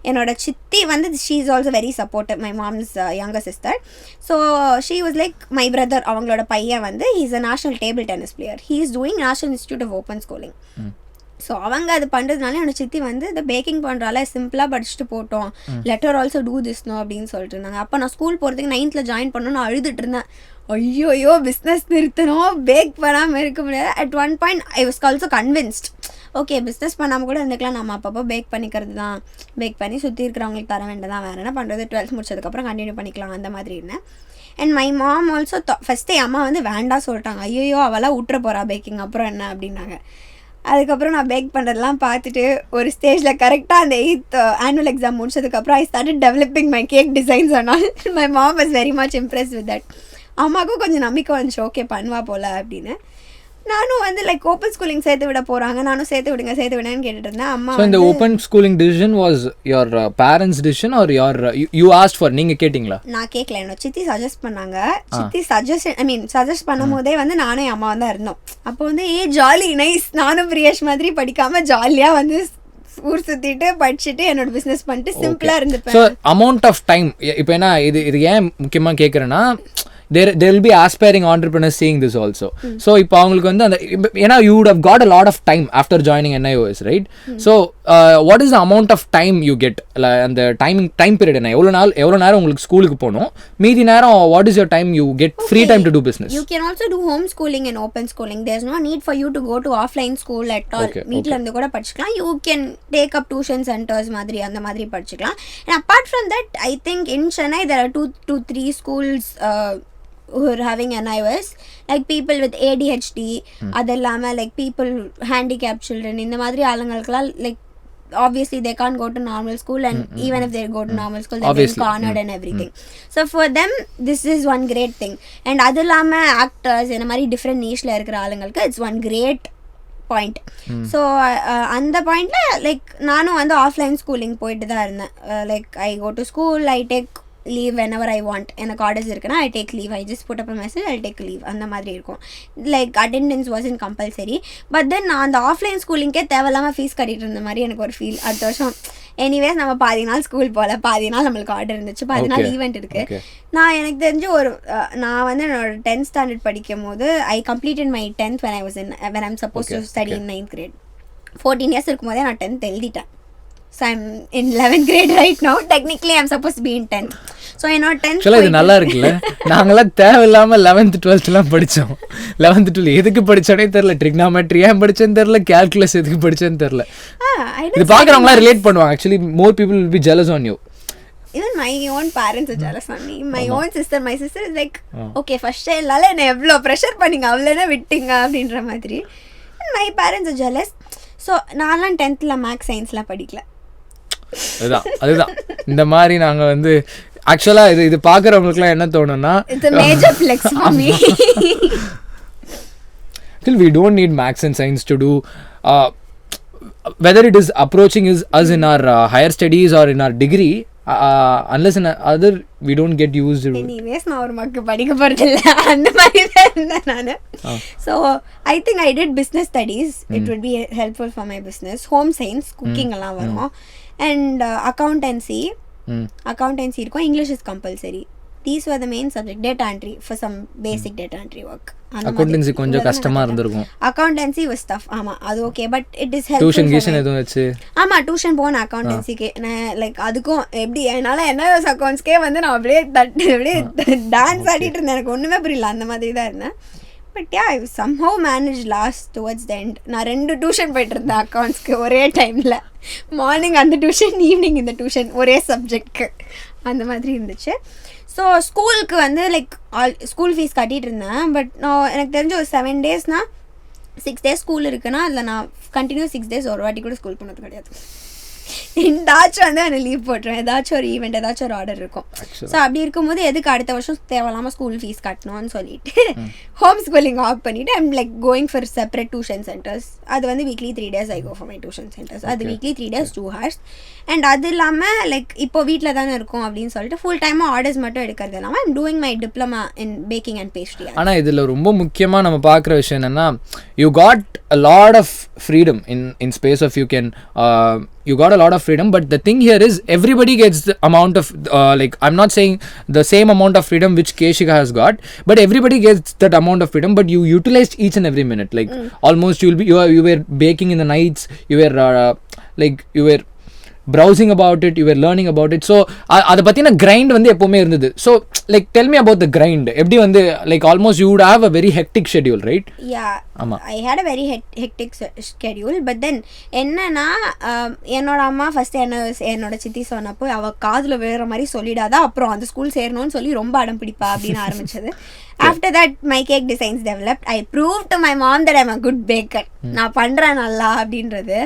என்னோட சித்தி வந்து she is also very supportive, my mom's younger sister. So she was like my brother. அவங்களோட பையன் வந்து he is a national table tennis player. He is doing national institute of open schooling. So அவங்க அது பண்ணுறதுனால என்னோட சித்தி வந்து இந்த பேக்கிங் பண்ணுறால சிம்பிளாக படிச்சுட்டு போட்டோம், லெட்டர் ஆல்சோ டூ திஸ்னோ அப்படின்னு சொல்லிட்டு இருந்தாங்க. அப்போ நான் ஸ்கூல் போகிறதுக்கு 9th ஜாயின் பண்ணணும்னு அழுதுட்டு இருந்தேன். ஐயோ பிஸ்னஸ் நிறுத்தணும், பேக் பண்ணாமல் இருக்க முடியாது. At one point I was also convinced, okay business பண்ணாமல் கூட இருந்துக்கலாம், நம்ம அப்பப்போ பேக் பண்ணிக்கிறது தான், பேக் பண்ணி சுற்றி இருக்கிறவங்களுக்கு தர வேண்டியதான், வேறு என்ன பண்ணுறது, 12th முடிச்சதுக்கப்புறம் கண்டினியூ பண்ணிக்கலாம் அந்த மாதிரி இருந்தேன். அண்ட் மை மாம் ஆல்சோ ஃபஸ்ட்டே அம்மா வந்து வேண்டாம் சொல்லிட்டாங்க. ஐயோ அவளாம் விட்டுற போகிறா பேக்கிங், அப்புறம் என்ன அப்படின்னாங்க. அதுக்கப்புறம் நான் பேக் பண்ணுறதுலாம் பார்த்துட்டு ஒரு ஸ்டேஜில் கரெக்டாக அந்த 8th ஆனுவல் எக்ஸாம் முடிச்சதுக்கப்புறம் I started developing my cake designs ஆனால் my mom was very much impress with that. அம்மாவுக்கும் கொஞ்சம் நம்பிக்கை வந்துச்சு, ஓகே பண்ணுவா போல் அப்படின்னு. நானும் வந்து லைக் ஓப்பன் ஸ்கூலிங் சேர்த்து விட போகிறாங்க, நானும் சேர்த்து விடுங்கன்னு கேட்டுட்டு இருந்தேன். அம்மா இந்த open schooling decision was your parents decision are you asked for? நீங்கள் கேட்டிங்களா? நான் கேட்கல, என்னோட சித்தி சஜஸ்ட் பண்ணாங்க. சித்தி சஜஸ்ட் பண்ணும் போதே வந்து நானும் என் அம்மா தான் இருந்தோம். அப்போ வந்து ஜாலி நைஸ், நானும் பிரியேஷ் மாதிரி படிக்காமல் ஜாலியாக வந்து ஊர் சுற்றிட்டு படிச்சுட்டு என்னோட பிஸ்னஸ் பண்ணிட்டு சிம்பிளாக இருந்துப்பேன். ஸோ அமௌண்ட் ஆஃப் டைம் இப்போ என்ன இது ஏன் முக்கியமாக கேட்குறேன்னா, there will be aspiring entrepreneurs seeing this also. So இப்போ அவங்களுக்கு வந்து அந்த ஏன்னா you would have got a lot of time after joining NIOS, right? So what is the amount of time you get? அந்த time period என்ன, எவ்வளோ நேரம் உங்களுக்கு ஸ்கூலுக்கு போகணும், மீதி நேரம் what is your time you get free time to do business? You can also do home schooling and open schooling. There's no need for you to go to offline school at all. வீட்டில் இருந்து கூட படிச்சுக்கலாம். You can take up tuition centers மாதிரி அந்த மாதிரி படிச்சுக்கலாம். And apart from that, I think in Chennai there are 2 to 3 schools who are having NIOS, like people with ADHD, adellama like people handicapped children, இந்த மாதிரி ஆளுங்களுக்குலாம் like obviously they can't go to normal school, and even if they go to normal school they're being cornered and everything. So for them this is one great thing. And adellama actors இந்த மாதிரி different nicheல இருக்கிற ஆளுங்களுக்கு it's one great point. So அந்த பாயிண்டில் like நானும் வந்து offline schooling போயிட்டு தான் இருந்தேன். Like I go to school, I take leave whenever I want. எனக்கு ஆர்டர்ஸ் இருக்குன்னா I take leave, I just put up a message, I take leave, அந்த மாதிரி இருக்கும். Like attendance was in compulsory. But then நான் அந்த ஆஃப்லைன் ஸ்கூலிங்கே தேவையில்லாமல் fees கட்டிட்டு இருந்த மாதிரி எனக்கு ஒரு ஃபீல். அடுத்த வருஷம் எனிவேஸ் நம்ம பாதி நாள் ஸ்கூல் போகல, பாதி நாள் நம்மளுக்கு ஆர்டர் இருந்துச்சு, பாதி நாள் ஈவெண்ட் இருக்குது. நான் எனக்கு தெரிஞ்சு நான் வந்து என்னோட 10th ஸ்டாண்டர்ட் படிக்கும் போது I completed my 10th when I'm supposed to study in 9th grade. 14 years இருக்கும் போதே நான் 10th எழுதிட்டேன். So I'm in 11th grade right now. Technically I'm supposed to be in 10th. So என்னோட 10th இது நல்லா இருக்குல்ல. நாங்களாம் தேவையில்லாமல் 11th 12th படித்தோம். 11th 12 எதுக்கு படித்தோன்னே தெரில, ட்ரிக்னாமெட்ரி ஏன் படித்தேன்னு தெரில, கேல்குலஸ் எதுக்கு படித்தேன்னு தெரில. இது பார்க்குறவங்களாம் ரிலேட் பண்ணுவாங்க. Actually more people will be jealous on you. Even my own parents are jealous on me. My sister is like, okay first child-னால என்ன எவ்வளோ ப்ரெஷர் பண்ணிங்க, அவ்வளோனா விட்டீங்க அப்படின்ற மாதிரி. And my parents are jealous. So நான்லாம் 10th மேக்ஸ் சயின்ஸ்லாம் படிக்கல. அதுதான் இந்த மாதிரி நாங்கள் வந்து ஆக்சுவலாக இது பார்க்குறவங்களுக்குலாம் என்ன தோணுன்னா it's a major flex for me. Still we don't need maths and science to do whether it is approaching us in our higher studies or in our degree, unless in other we don't get used to. Anyways நான் ஒரு மக்கு படிக்க போறதில்ல அந்த மாதிரி தான் இருந்தேன் நான். So I think I did business studies. It would be helpful for my business. Home science, cooking எல்லாம் வரும். And accountancy இருக்கும். English is compulsory. These were the main subject. Data entry for some basic data entry work. Accountancy கொஞ்சம் கஷ்டமா இருந்திருக்கும். Accountancy was tough. ஆமா அது okay, but it is helpful. Tuition கீஷன் எதுவும் வச்சு ஆமா டியூஷன் போன அக்கவுண்டன்சிக்கு லைக் அதுக்கும் எப்படி என்னால என்ன அக்கவுண்ட்ஸ்க்கே வந்து நான் அப்படியே டான்ஸ் ஆடிட்டு இருந்தேன். எனக்கு ஒண்ணுமே புரியல, அந்த மாதிரி தான் இருந்தேன். But yeah I somehow managed last towards the end. நான் 2 டியூஷன் போயிட்டு இருந்தேன் அக்கவுண்ட்ஸ்க்கு ஒரே டைம்ல. மார்னிங் அந்த டியூஷன், ஈவினிங் இந்த டியூஷன், ஒரே சப்ஜெக்ட்க்கு அந்த மாதிரி இருந்துச்சு. ஸோ ஸ்கூலுக்கு வந்து லைக் ஸ்கூல் ஃபீஸ் கட்டிகிட்டு இருந்தேன். பட் நான் எனக்கு தெரிஞ்ச ஒரு 7 டேஸ்னால் 6 டேஸ் ஸ்கூல் இருக்குன்னா அதில் நான் கண்டினியூ 6 டேஸ் ஒரு வாட்டி கூட ஸ்கூல் போனது கிடையாது. ஏதாச்சும் வந்து நான் லீவ் போட்டுருவேன், ஏதாச்சும் ஒரு ஈவெண்ட், ஏதாச்சும் ஒரு ஆர்டர் இருக்கும். ஸோ அப்படி இருக்கும்போது எதுக்கு அடுத்த வருஷம் தேவையில்லாமல் ஸ்கூல் ஃபீஸ் கட்டணும்னு சொல்லிட்டு ஹோம் ஸ்கூலிங் ஆஃப் பண்ணிவிட்டு I'm like going for separate tuition centres. அது வந்து weekly 3 days I go for my tuition centres. அது வீக்லி 3 days 2 hours. அண்ட் அது இல்லாமல் லைக் இப்போ வீட்டில் தானே இருக்கும் அப்படின்னு சொல்லிட்டு ஃபுல் டைமாக ஆர்டர்ஸ் மட்டும் எடுக்கிறது இல்லாமல் I'm doing my diploma in baking and pastry. ஆனால் இதில் ரொம்ப முக்கியமாக நம்ம பார்க்குற விஷயம் என்னென்னா you got a lot of freedom in space of you got a lot of freedom, but the thing here is everybody gets the amount of like I'm not saying the same amount of freedom which Keshika has got, but everybody gets that amount of freedom, but you utilized each and every minute. Like almost you were baking in the nights, you were browsing about it, you were learning about it. So அதை பற்றின grind வந்து எப்போவுமே இருந்தது. So like tell me about the grind. எப்படி வந்து like almost you would have a very hectic schedule, right? Yeah, I had a very hectic schedule. But then என்னன்னா என்னோட அம்மா ஃபர்ஸ்ட் என்னோட சித்தி சொன்னப்போ அவள் காதில் வேற மாதிரி சொல்லிடாதா, அப்புறம் அந்த ஸ்கூல் சேரணும்னு சொல்லி ரொம்ப அடம் பிடிப்பா அப்படின்னு ஆரம்பிச்சது. After that my cake designs developed. I proved to my mom that I'm a good baker. நான் பண்றேன் நல்லா அப்படின்றது.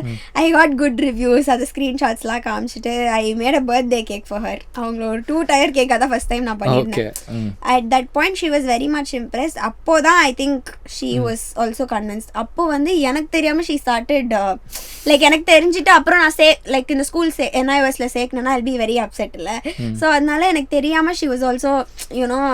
I got good reviews. அது ஸ்க்ரீன்ஷாட்ஸ்லாம் காமிச்சிட்டு I made a birthday cake for her. அவங்கள ஒரு 2 tier cake அதான் ஃபர்ஸ்ட் டைம் நான் பண்ணியிருந்தேன். At that point she was very much impressed. அப்போதான் I think she was also convinced. அப்போ வந்து எனக்கு தெரியாம she started like எனக்கு தெரிஞ்சிட்டு அப்புறம் நான் like இந்த ஸ்கூல் NIOSல சேர்க்கணும்னா I'll be very upset இல்ல. ஸோ அதனால எனக்கு தெரியாம she was also you know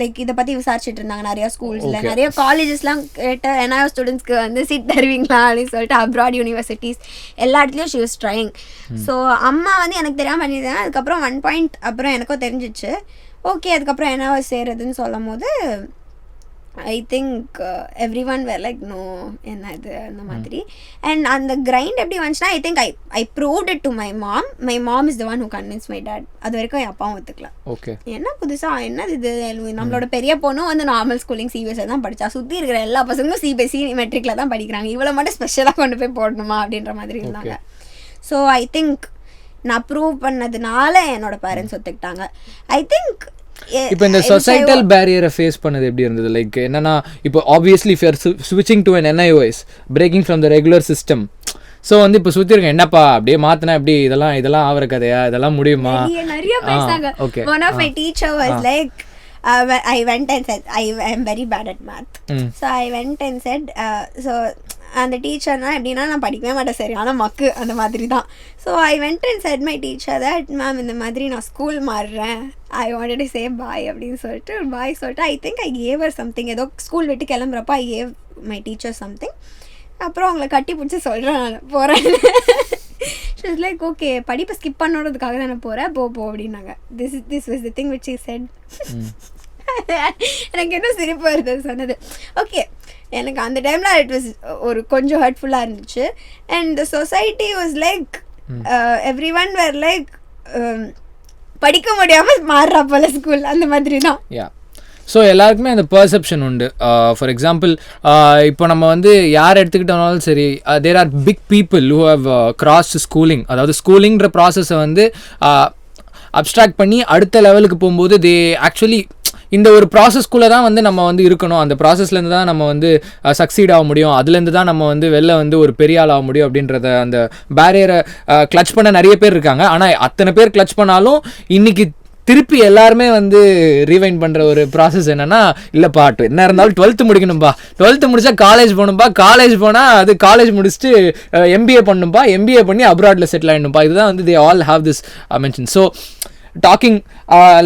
லைக் இதை பற்றி விசாரிச்சுட்டு இருந்தாங்க. நிறைய ஸ்கூல்ஸில் நிறைய காலேஜஸ்லாம் கேட்ட NIOS ஸ்டூடெண்ட்ஸ்க்கு வந்து சீட் தருவீங்களா அப்படின்னு சொல்லிட்டு அப்ராட் யூனிவர்சிட்டிஸ் எல்லா இடத்துலையும் ஷி வாஸ் ட்ரைங். ஸோ அம்மா வந்து எனக்கு தெரியாமல் பண்ணியிருந்தாங்க. அதுக்கப்புறம் 1 point அப்புறம் எனக்கும் தெரிஞ்சிச்சு. ஓகே அதுக்கப்புறம் NIOS சேருதுன்னு சொல்லும் போது I think every one were like no என்ன இது அந்த மாதிரி. அண்ட் அந்த கிரைண்ட் எப்படி வந்துச்சுன்னா I think I proved it to my mom is the one who convince my dad. அது வரைக்கும் என் அப்பாவும் ஒத்துக்கலாம். ஓகே என்ன புதுசாக என்னது இது, நம்மளோட பெரிய பொண்ணும் வந்து நார்மல் ஸ்கூலிங் CBSE தான் படித்தா, சுற்றி இருக்கிற எல்லா பசங்களும் CBSE மெட்ரிக்கில் தான் படிக்கிறாங்க, இவ்வளோ மட்டும் ஸ்பெஷலாக கொண்டு போய் போடணுமா அப்படின்ற மாதிரி இருந்தாங்க. ஸோ ஐ திங்க் நான் ப்ரூவ் பண்ணதுனால என்னோட பேரண்ட்ஸ் ஒத்துக்கிட்டாங்க. ஐ திங்க் இப்போ இந்த சொசைட்டல் பேரியரை ஃபேஸ் பண்ணது எப்படி இருந்தது? லைக் என்னன்னா இப்போ ஆப்வியஸ்லி இஃப் யூ ஆர் ஸ்விட்சிங் to an NIOS, breaking from the regular system. So வந்து இப்போ சுற்றி இருக்கேன் என்னப்பா அப்படியே மாற்றினா எப்படி இதெல்லாம் ஆகிற கதையா, இதெல்லாம் முடியுமா? நிறைய பேசுனாங்க. One of my teacher was like I went and said I am very bad at math. So I went and said so அந்த டீச்சர்னா எப்படின்னா நான் படிக்கவே மாட்டேன், சரி ஆனால் மக்கு அந்த மாதிரி தான். So I went and said my teacher that ma'am இந்த மாதிரி நான் ஸ்கூல் மாறுறேன், I wanted to say bye அப்படின்னு சொல்லிட்டு பாய் சொல்லிட்டு I think I gave her something. ஏதோ ஸ்கூல் விட்டு கிளம்புறப்போ I gave my teacher something. அப்புறம் அவங்கள கட்டி பிடிச்சி சொல்கிறேன் நான் போகிறேன். ஷீஸ் லைக் ஓகே படிப்பை ஸ்கிப் பண்ணுறதுக்காக தான் நான் போகிறேன், போ அப்படின்னாங்க. This was the thing which she said. எனக்கு என்ன சிரிப்பு வருது சொன்னது. ஓகே எனக்கு அந்த டைமில் இட் வாஸ் ஒரு கொஞ்சம் ஹர்ட்ஃபுல்லாக இருந்துச்சு. And the society was like every one were like படிக்க முடியாமல் மாறுறா போல ஸ்கூல் அந்த மாதிரி தான். ஸோ எல்லாருக்குமே அந்த பர்செப்ஷன் உண்டு. ஃபார் எக்ஸாம்பிள் இப்போ நம்ம வந்து யார் எடுத்துக்கிட்டோம்னாலும் சரி, there are big people who have crossed schooling. அதாவது ஸ்கூலிங்கிற ப்ராசஸை வந்து அப்ஸ்ட்ராக்ட் பண்ணி அடுத்த லெவலுக்கு போகும்போது தே ஆக்சுவலி இந்த ஒரு ப்ராசஸ்க்குள்ளே தான் வந்து நம்ம வந்து இருக்கணும், அந்த ப்ராசஸ்லேருந்து தான் நம்ம வந்து சக்சீட் ஆக முடியும், அதுலேருந்து தான் நம்ம வந்து வெளில வந்து ஒரு பெரிய ஆள் ஆக முடியும் அப்படின்றத அந்த பேரியரை கிளச் பண்ண நிறைய பேர் இருக்காங்க. ஆனால் அத்தனை பேர் கிளச் பண்ணாலும் இன்னைக்கு திருப்பி எல்லாருமே வந்து ரீவைண்ட் பண்ணுற ஒரு ப்ராசஸ் என்னன்னா, இல்லைப்பா என்ன இருந்தாலும் 12th முடிக்கணும்பா, 12th முடிச்சா காலேஜ் போகணும்பா, காலேஜ் போனால் அது காலேஜ் முடிச்சுட்டு MBA பண்ணணும்பா, MBA பண்ணி அப்ராடில் செட்டில் ஆகிடணும்பா. இதுதான் வந்து they all have this mention. So talking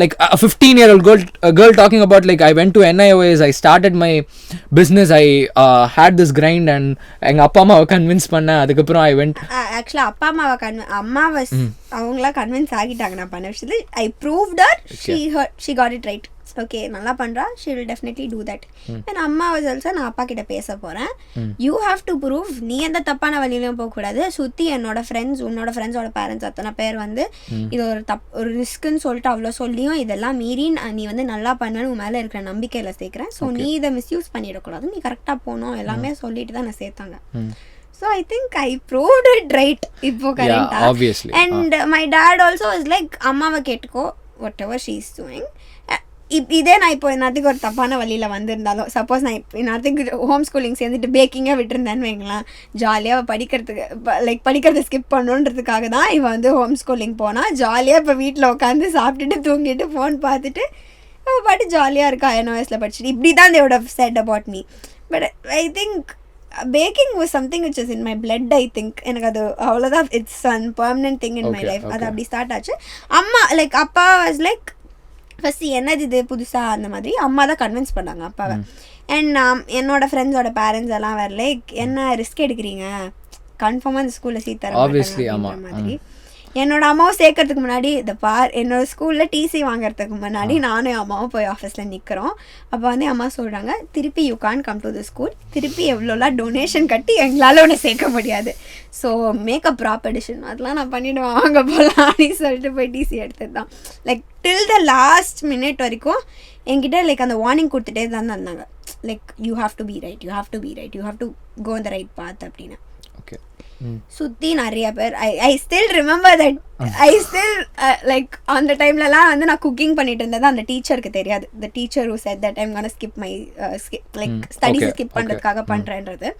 like a 15-year-old girl talking about like I went to NIOS, I started my business, I had this grind and எங்கள் அப்பா அம்மாவை convince பண்ணேன். அதுக்கப்புறம் I went ஆக்சுவலாக அப்பா அம்மாவை அவங்களா கன்வின்ஸ் ஆகிட்டாங்க நான் பண்ண விஷயத்தில். I proved her, she got it right. Okay நல்லா பண்ணுறா, she will definitely do that. And அம்மா ஆல்சோ நான் அப்பா கிட்ட பேச போகிறேன், யூ ஹாவ் டு ப்ரூவ், நீ எந்த தப்பான வழியிலையும் போகக்கூடாது. சுற்றி என்னோட ஃப்ரெண்ட்ஸ், உன்னோட ஃப்ரெண்ட்ஸோட பேரண்ட்ஸ் அத்தனை பேர் வந்து இது ஒரு ரிஸ்க்குன்னு சொல்லிட்டு அவ்வளோ சொல்லியும் இதெல்லாம் மீறி நீ வந்து நல்லா பண்ணுவேன்னு உன் மேலே இருக்கிற நம்பிக்கையில் சேர்க்குறேன். ஸோ நீ இதை மிஸ்யூஸ் பண்ணிடக்கூடாது, நீ கரெக்டாக போகணும் எல்லாமே சொல்லிட்டு தான் நான் சேர்த்தாங்க. So I think I proved it right இப்போ கரெக்டாக. obviously and my dad also is like அம்மாவை கேட்டுக்கோ, whatever she is doing. இதே நான் இப்போ என்னத்துக்கு ஒரு தப்பான வழியில் வந்திருந்தாலும், சப்போஸ் நான் என்னத்துக்கு ஹோம் ஸ்கூலிங் சேர்ந்துட்டு பேக்கிங்காக விட்டுருந்தேன்னு வைங்களேன், ஜாலியாக படிக்கிறதுக்கு படிக்கிறத ஸ்கிப் பண்ணணுன்றதுக்காக தான் இவன் வந்து ஹோம் ஸ்கூலிங் போனால், ஜாலியாக இப்போ வீட்டில் உட்காந்து சாப்பிட்டுட்டு தூங்கிட்டு ஃபோன் பார்த்துட்டு பாட்டு ஜாலியாக இருக்கா NOSல படிச்சுட்டு. இப்படி தான் they would have said about me. But I think baking was something which is in my blood. I think எனக்கு அது அவ்வளோதான், it's a permanent thing in my life. அது அப்படி ஸ்டார்ட் ஆச்சு. அம்மா அப்பா was like ஃபஸ்ட்டு என்னது இது புதுசாக அந்த மாதிரி அம்மா தான் கன்வின்ஸ் பண்ணாங்க அப்பாவை. அண்ட் என்னோட ஃப்ரெண்ட்ஸோட பேரண்ட்ஸ் எல்லாம் வேறு லைக் என்ன ரிஸ்க் எடுக்கிறீங்க, கன்ஃபார்மாக இந்த ஸ்கூலில் சீட் தர மாதிரி. என்னோட அம்மாவும் சேர்க்கறதுக்கு முன்னாடி என்னோட ஸ்கூலில் டிசி வாங்குறதுக்கு முன்னாடி நானும் அம்மாவும் போய் ஆஃபீஸில் நிற்கிறோம். அப்போ வந்து அம்மா சொல்கிறாங்க, திருப்பி you can come to the school, திருப்பி எவ்வளோலாம் டொனேஷன் கட்டி எங்களால் ஒன்று சேர்க்க முடியாது, so make a proper decision. அதெல்லாம் நான் பண்ணிவிடுவேன், வாங்க போகலாம் அப்படின்னு சொல்லிட்டு போய் டிசி எடுத்தது தான். Like till the last minute வரைக்கும் என்கிட்ட அந்த வார்னிங் கொடுத்துட்டே தான் இருந்தாங்க, like you have to be right, you have to be right, you have to go இந்த ரைட் பாத் அப்படின்னு. ஓகே, சுற்றி நிறைய பேர் I still remember that. I still like அந்த டைம்லலாம் வந்து நான் குக்கிங் பண்ணிட்டு இருந்தது அந்த டீச்சருக்கு தெரியாது. The teacher who said that I'm gonna skip my like studies skip பண்ணுறதுக்காக பண்ணுறேன்றது.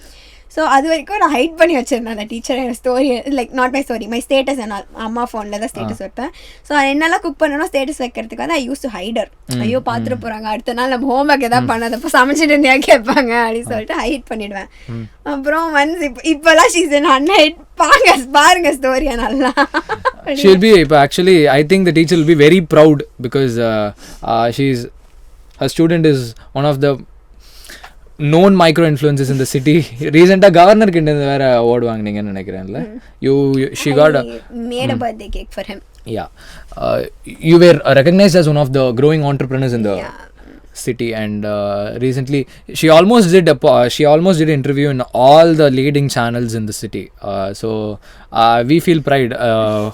ஸோ அது வரைக்கும் நான் ஹைட் பண்ணி வச்சுருந்தேன் அந்த teacher story, like not my story, my status. என்னால் அம்மா ஃபோனில் தான் ஸ்டேட்டஸ் வைப்பேன். ஸோ என்னெல்லாம் குக் பண்ணணும் ஸ்டேட்டஸ் வைக்கிறதுக்காக தான் ஐ யூஸ் டு ஹைடர். ஐயோ பார்த்துட்டு போகிறாங்க, அடுத்த நாள் நம்ம ஹோம் ஒர்க் எதாவது பண்ணாதப்போ சமைச்சிட்டு இருந்தியா கேட்பாங்க அப்படின்னு சொல்லிட்டு ஹைட் பண்ணிவிடுவேன். அப்புறம் ஒன்ஸ் இப்போலாம் சீசன் அன்ஹைட் பாருங்க ஸ்டோரியா நல்லா. she'll be actually I think the teacher will be very proud because her student is one of the known micro influences in the city. Recent governor கிட்ட வேற award வாங்குனீங்கன்னு நினைக்கிறேன்ல. She got made a birthday cake for him. Yeah, you were recognized as one of the growing entrepreneurs in the city, and recently she almost did interview in all the leading channels in the city. So we feel pride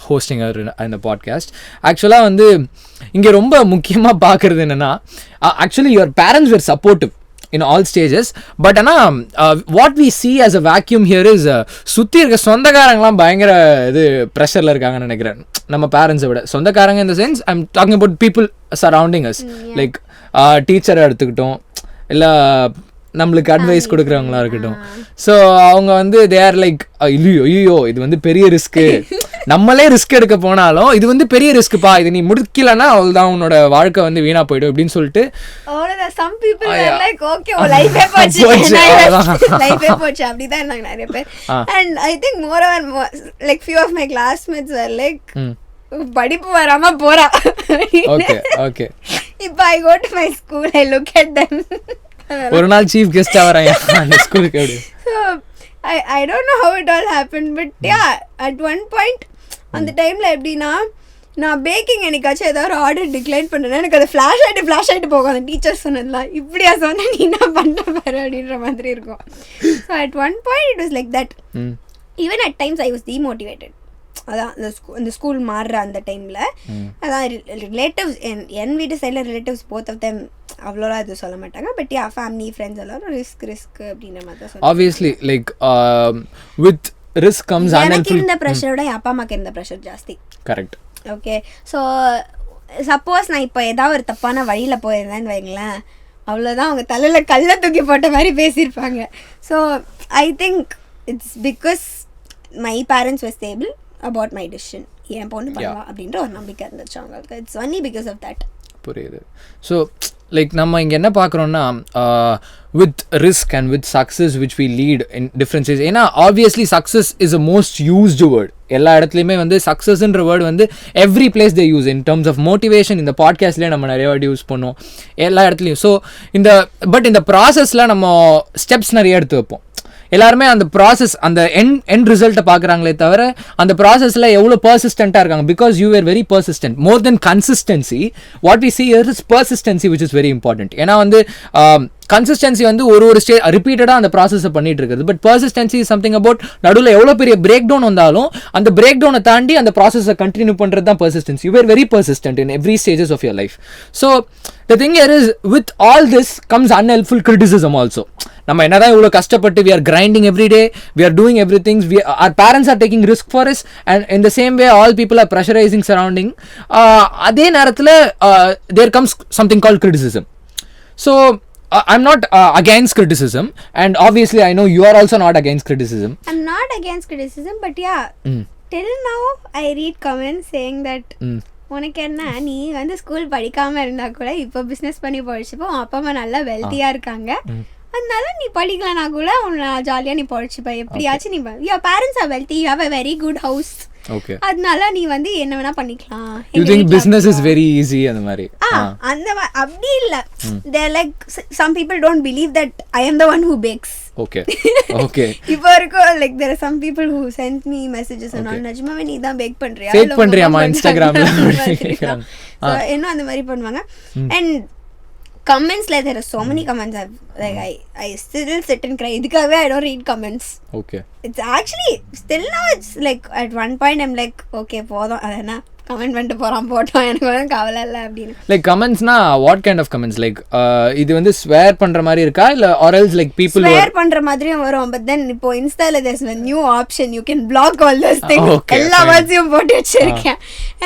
hosting her in the podcast. Actually வந்து இங்க ரொம்ப முக்கியமா பார்க்கிறது என்னன்னா, actually your parents were supportive in all stages, but what we see as a vacuum here is சுற்றி இருக்க சொந்தக்காரங்களாம் பயங்கர இது ப்ரெஷரில் இருக்காங்கன்னு நினைக்கிறேன். நம்ம பேரண்ட்ஸை விட சொந்தக்காரங்க in the sense I'm talking about people surrounding us, like டீச்சரை எடுத்துக்கிட்டோம், இல்லை நம்மளுக்கு அட்வைஸ் கொடுக்குறவங்களா இருக்கட்டும். ஸோ அவங்க வந்து தே ஆர் லைக் ஐயோ இது வந்து பெரிய ரிஸ்க்கு, நம்மளே ரிஸ்க் எடுக்க போனாலும் இது வந்து பெரிய ரிஸ்க்குப்பா, இது நீ முடிக்கலன்னா அவ்வளோதான் உன்னோட வாழ்க்கை வந்து வீணாக போயிடும் அப்படின்னு சொல்லிட்டு அப்படிதான் இருந்தாங்க நிறைய பேர். And I think more like few of my classmates are like படிப்பு வராம போறா. இப்ப I go to my school, I look at them. ஒரு நாள் சீஃப் கெஸ்டா வராங்க அந்த ஸ்கூலுக்கு. So I don't know how it all happened, but yeah, at one point அந்த டைம்ல எப்படின்னா, நான் பேக்கிங் என்னைக்காச்சும் ஏதாவது ஒரு ஆர்டர் டிக்ளைன் பண்ணேன்னா எனக்கு அது ஃப்ளாஷ் ஆகிட்டு போகும். அந்த டீச்சர் சொன்னதுலாம் இப்படியா சொன்ன நீ என்ன பண்ண பாரு அப்படின்ற மாதிரி இருக்கும். So at one point it was like that. Even at times I was demotivated. அதான் இந்த ஸ்கூல் மாறுற அந்த டைமில் அதான் ரிலேட்டிவ்ஸ் என் வீட்டு சைடில் ரிலேட்டிவ்ஸ் போத் ஆஃப் தெம் அவ்வளோலாம் இது சொல்ல மாட்டாங்க. பட் யா ஃபேமிலி ஃப்ரெண்ட்ஸ் எல்லாரும் ரிஸ்க் அப்படின்ற மாதிரி தான் சொல்லுவாங்க. Obviously like with risk comes எனக்கு இருந்த ப்ரெஷரோட என் அப்பா அம்மாக்கு இருந்த ப்ரெஷர் ஜாஸ்தி. கரெக்ட். ஓகே, ஸோ சப்போஸ் நான் இப்போ ஏதாவது ஒரு தப்பான வழியில் போயிருந்தேன்னு வைங்களேன், அவ்வளோதான், அவங்க தலையில் கல்லை தூக்கி போட்ட மாதிரி பேசியிருப்பாங்க. So I think it's because my parents were stable about my decision. என் பொண்ணு பண்ணுவா அப்படின்ற ஒரு நம்பிக்கை இருந்துச்சு அவங்களுக்கு. It's only because of that. புரியுது. ஸோ லைக் நம்ம இங்கே என்ன பார்க்குறோன்னா with risk and with success which we lead in differences. ஏன்னா obviously success is a most used word. எல்லா இடத்துலையுமே வந்து சக்ஸஸ்ன்ற வேர்டு வந்து every place they use. In terms of motivation இந்த பாட்காஸ்ட்லேயே நம்ம நிறைய வாட்டி யூஸ் பண்ணுவோம் எல்லா இடத்துலையும். ஸோ இந்த ப்ராசஸில் நம்ம ஸ்டெப்ஸ் நிறைய எடுத்து வைப்போம். எல்லாருமே அந்த ப்ராசஸ், அந்த எண்ட் ரிசல்ட்டை பார்க்குறாங்களே தவிர அந்த ப்ராசஸில் எவ்வளோ பர்சிஸ்டண்ட்டாக இருக்காங்க. Because you are very persistent. More than consistency, what we see is persistency which is very important. ஏன்னா வந்து கன்சிஸ்டன்சி வந்து ஒரு ரிப்பீட்டடாக அந்த ப்ராசஸை பண்ணிட்டு இருக்குது. But persistency is something about நடுவில் எவ்வளோ பெரிய பிரேக் டவுன் வந்தாலும் அந்த பிரேக் டவுனை தாண்டி அந்த ப்ராசஸை கண்டினியூ பண்ணுறது தான் persistency. You are very persistent in every stages of your life. So the thing here is with all this comes unhelpful criticism also. நம்ம என்னதான் இவ்வளோ கஷ்டப்பட்டு we are grinding every day, we are doing everything, our parents are taking risk for us, and in the same way all people are pressurizing surrounding. அதே நேரத்தில் there comes something called criticism. So I'm not against criticism, and obviously I know you are also not against criticism. I'm not against criticism, but yeah, till now I read comments saying that உனக்கு என்ன, நீ வந்து school படிக்காமல் இருந்தால் கூட இப்போ business பண்ணி படிச்சுப்போ அப்பா அம்மா நல்லா வெல்த்தியாக இருக்காங்க, அதனால நீ படிக்கலனா கூட உன்னை ஜாலியாக நீ படிச்சுப்ப, எப்படியாச்சும் நீ your parents are wealthy, you have a very good house, அதனால நீ வந்து என்ன வேணா பண்ணிக்கலாம். You think business is very easy அந்த மாதிரி? அந்த அப்படி இல்ல. They like some people don't believe that I am the one who bakes. Okay. Okay. இப்போ இருக்கோ like there are some people who send me messages and all, நிஜமாவே நீ தான் பேக் பண்றியா, ஃபேக் பண்றியாமா இன்ஸ்டாகிராம்ல? என்ன அந்த மாதிரி பண்ணுவாங்க. And comments, like there are so many comments, I still sit and cry. இதுக்காகவே I don't read comments. Okay. It's actually still now it's like at one point I'm like okay போதும், அதனா comment பண்ணிட்டு போறான் போட்டோம், எனக்கு வந்து கவலை இல்லை அப்படின்னு. லைக் கமெண்ட்ஸ்னா what kind of comments? Like இது வந்து ஸ்வேர் பண்ற மாதிரி இருக்கா இல்ல or else like people swear பண்ற மாதிரியும் வரும். பட் தென் இப்போ இன்ஸ்டால there's a new option, you can block all those things. எல்லா வேர்ட்ஸையும் போட்டு வச்சிருக்கேன்.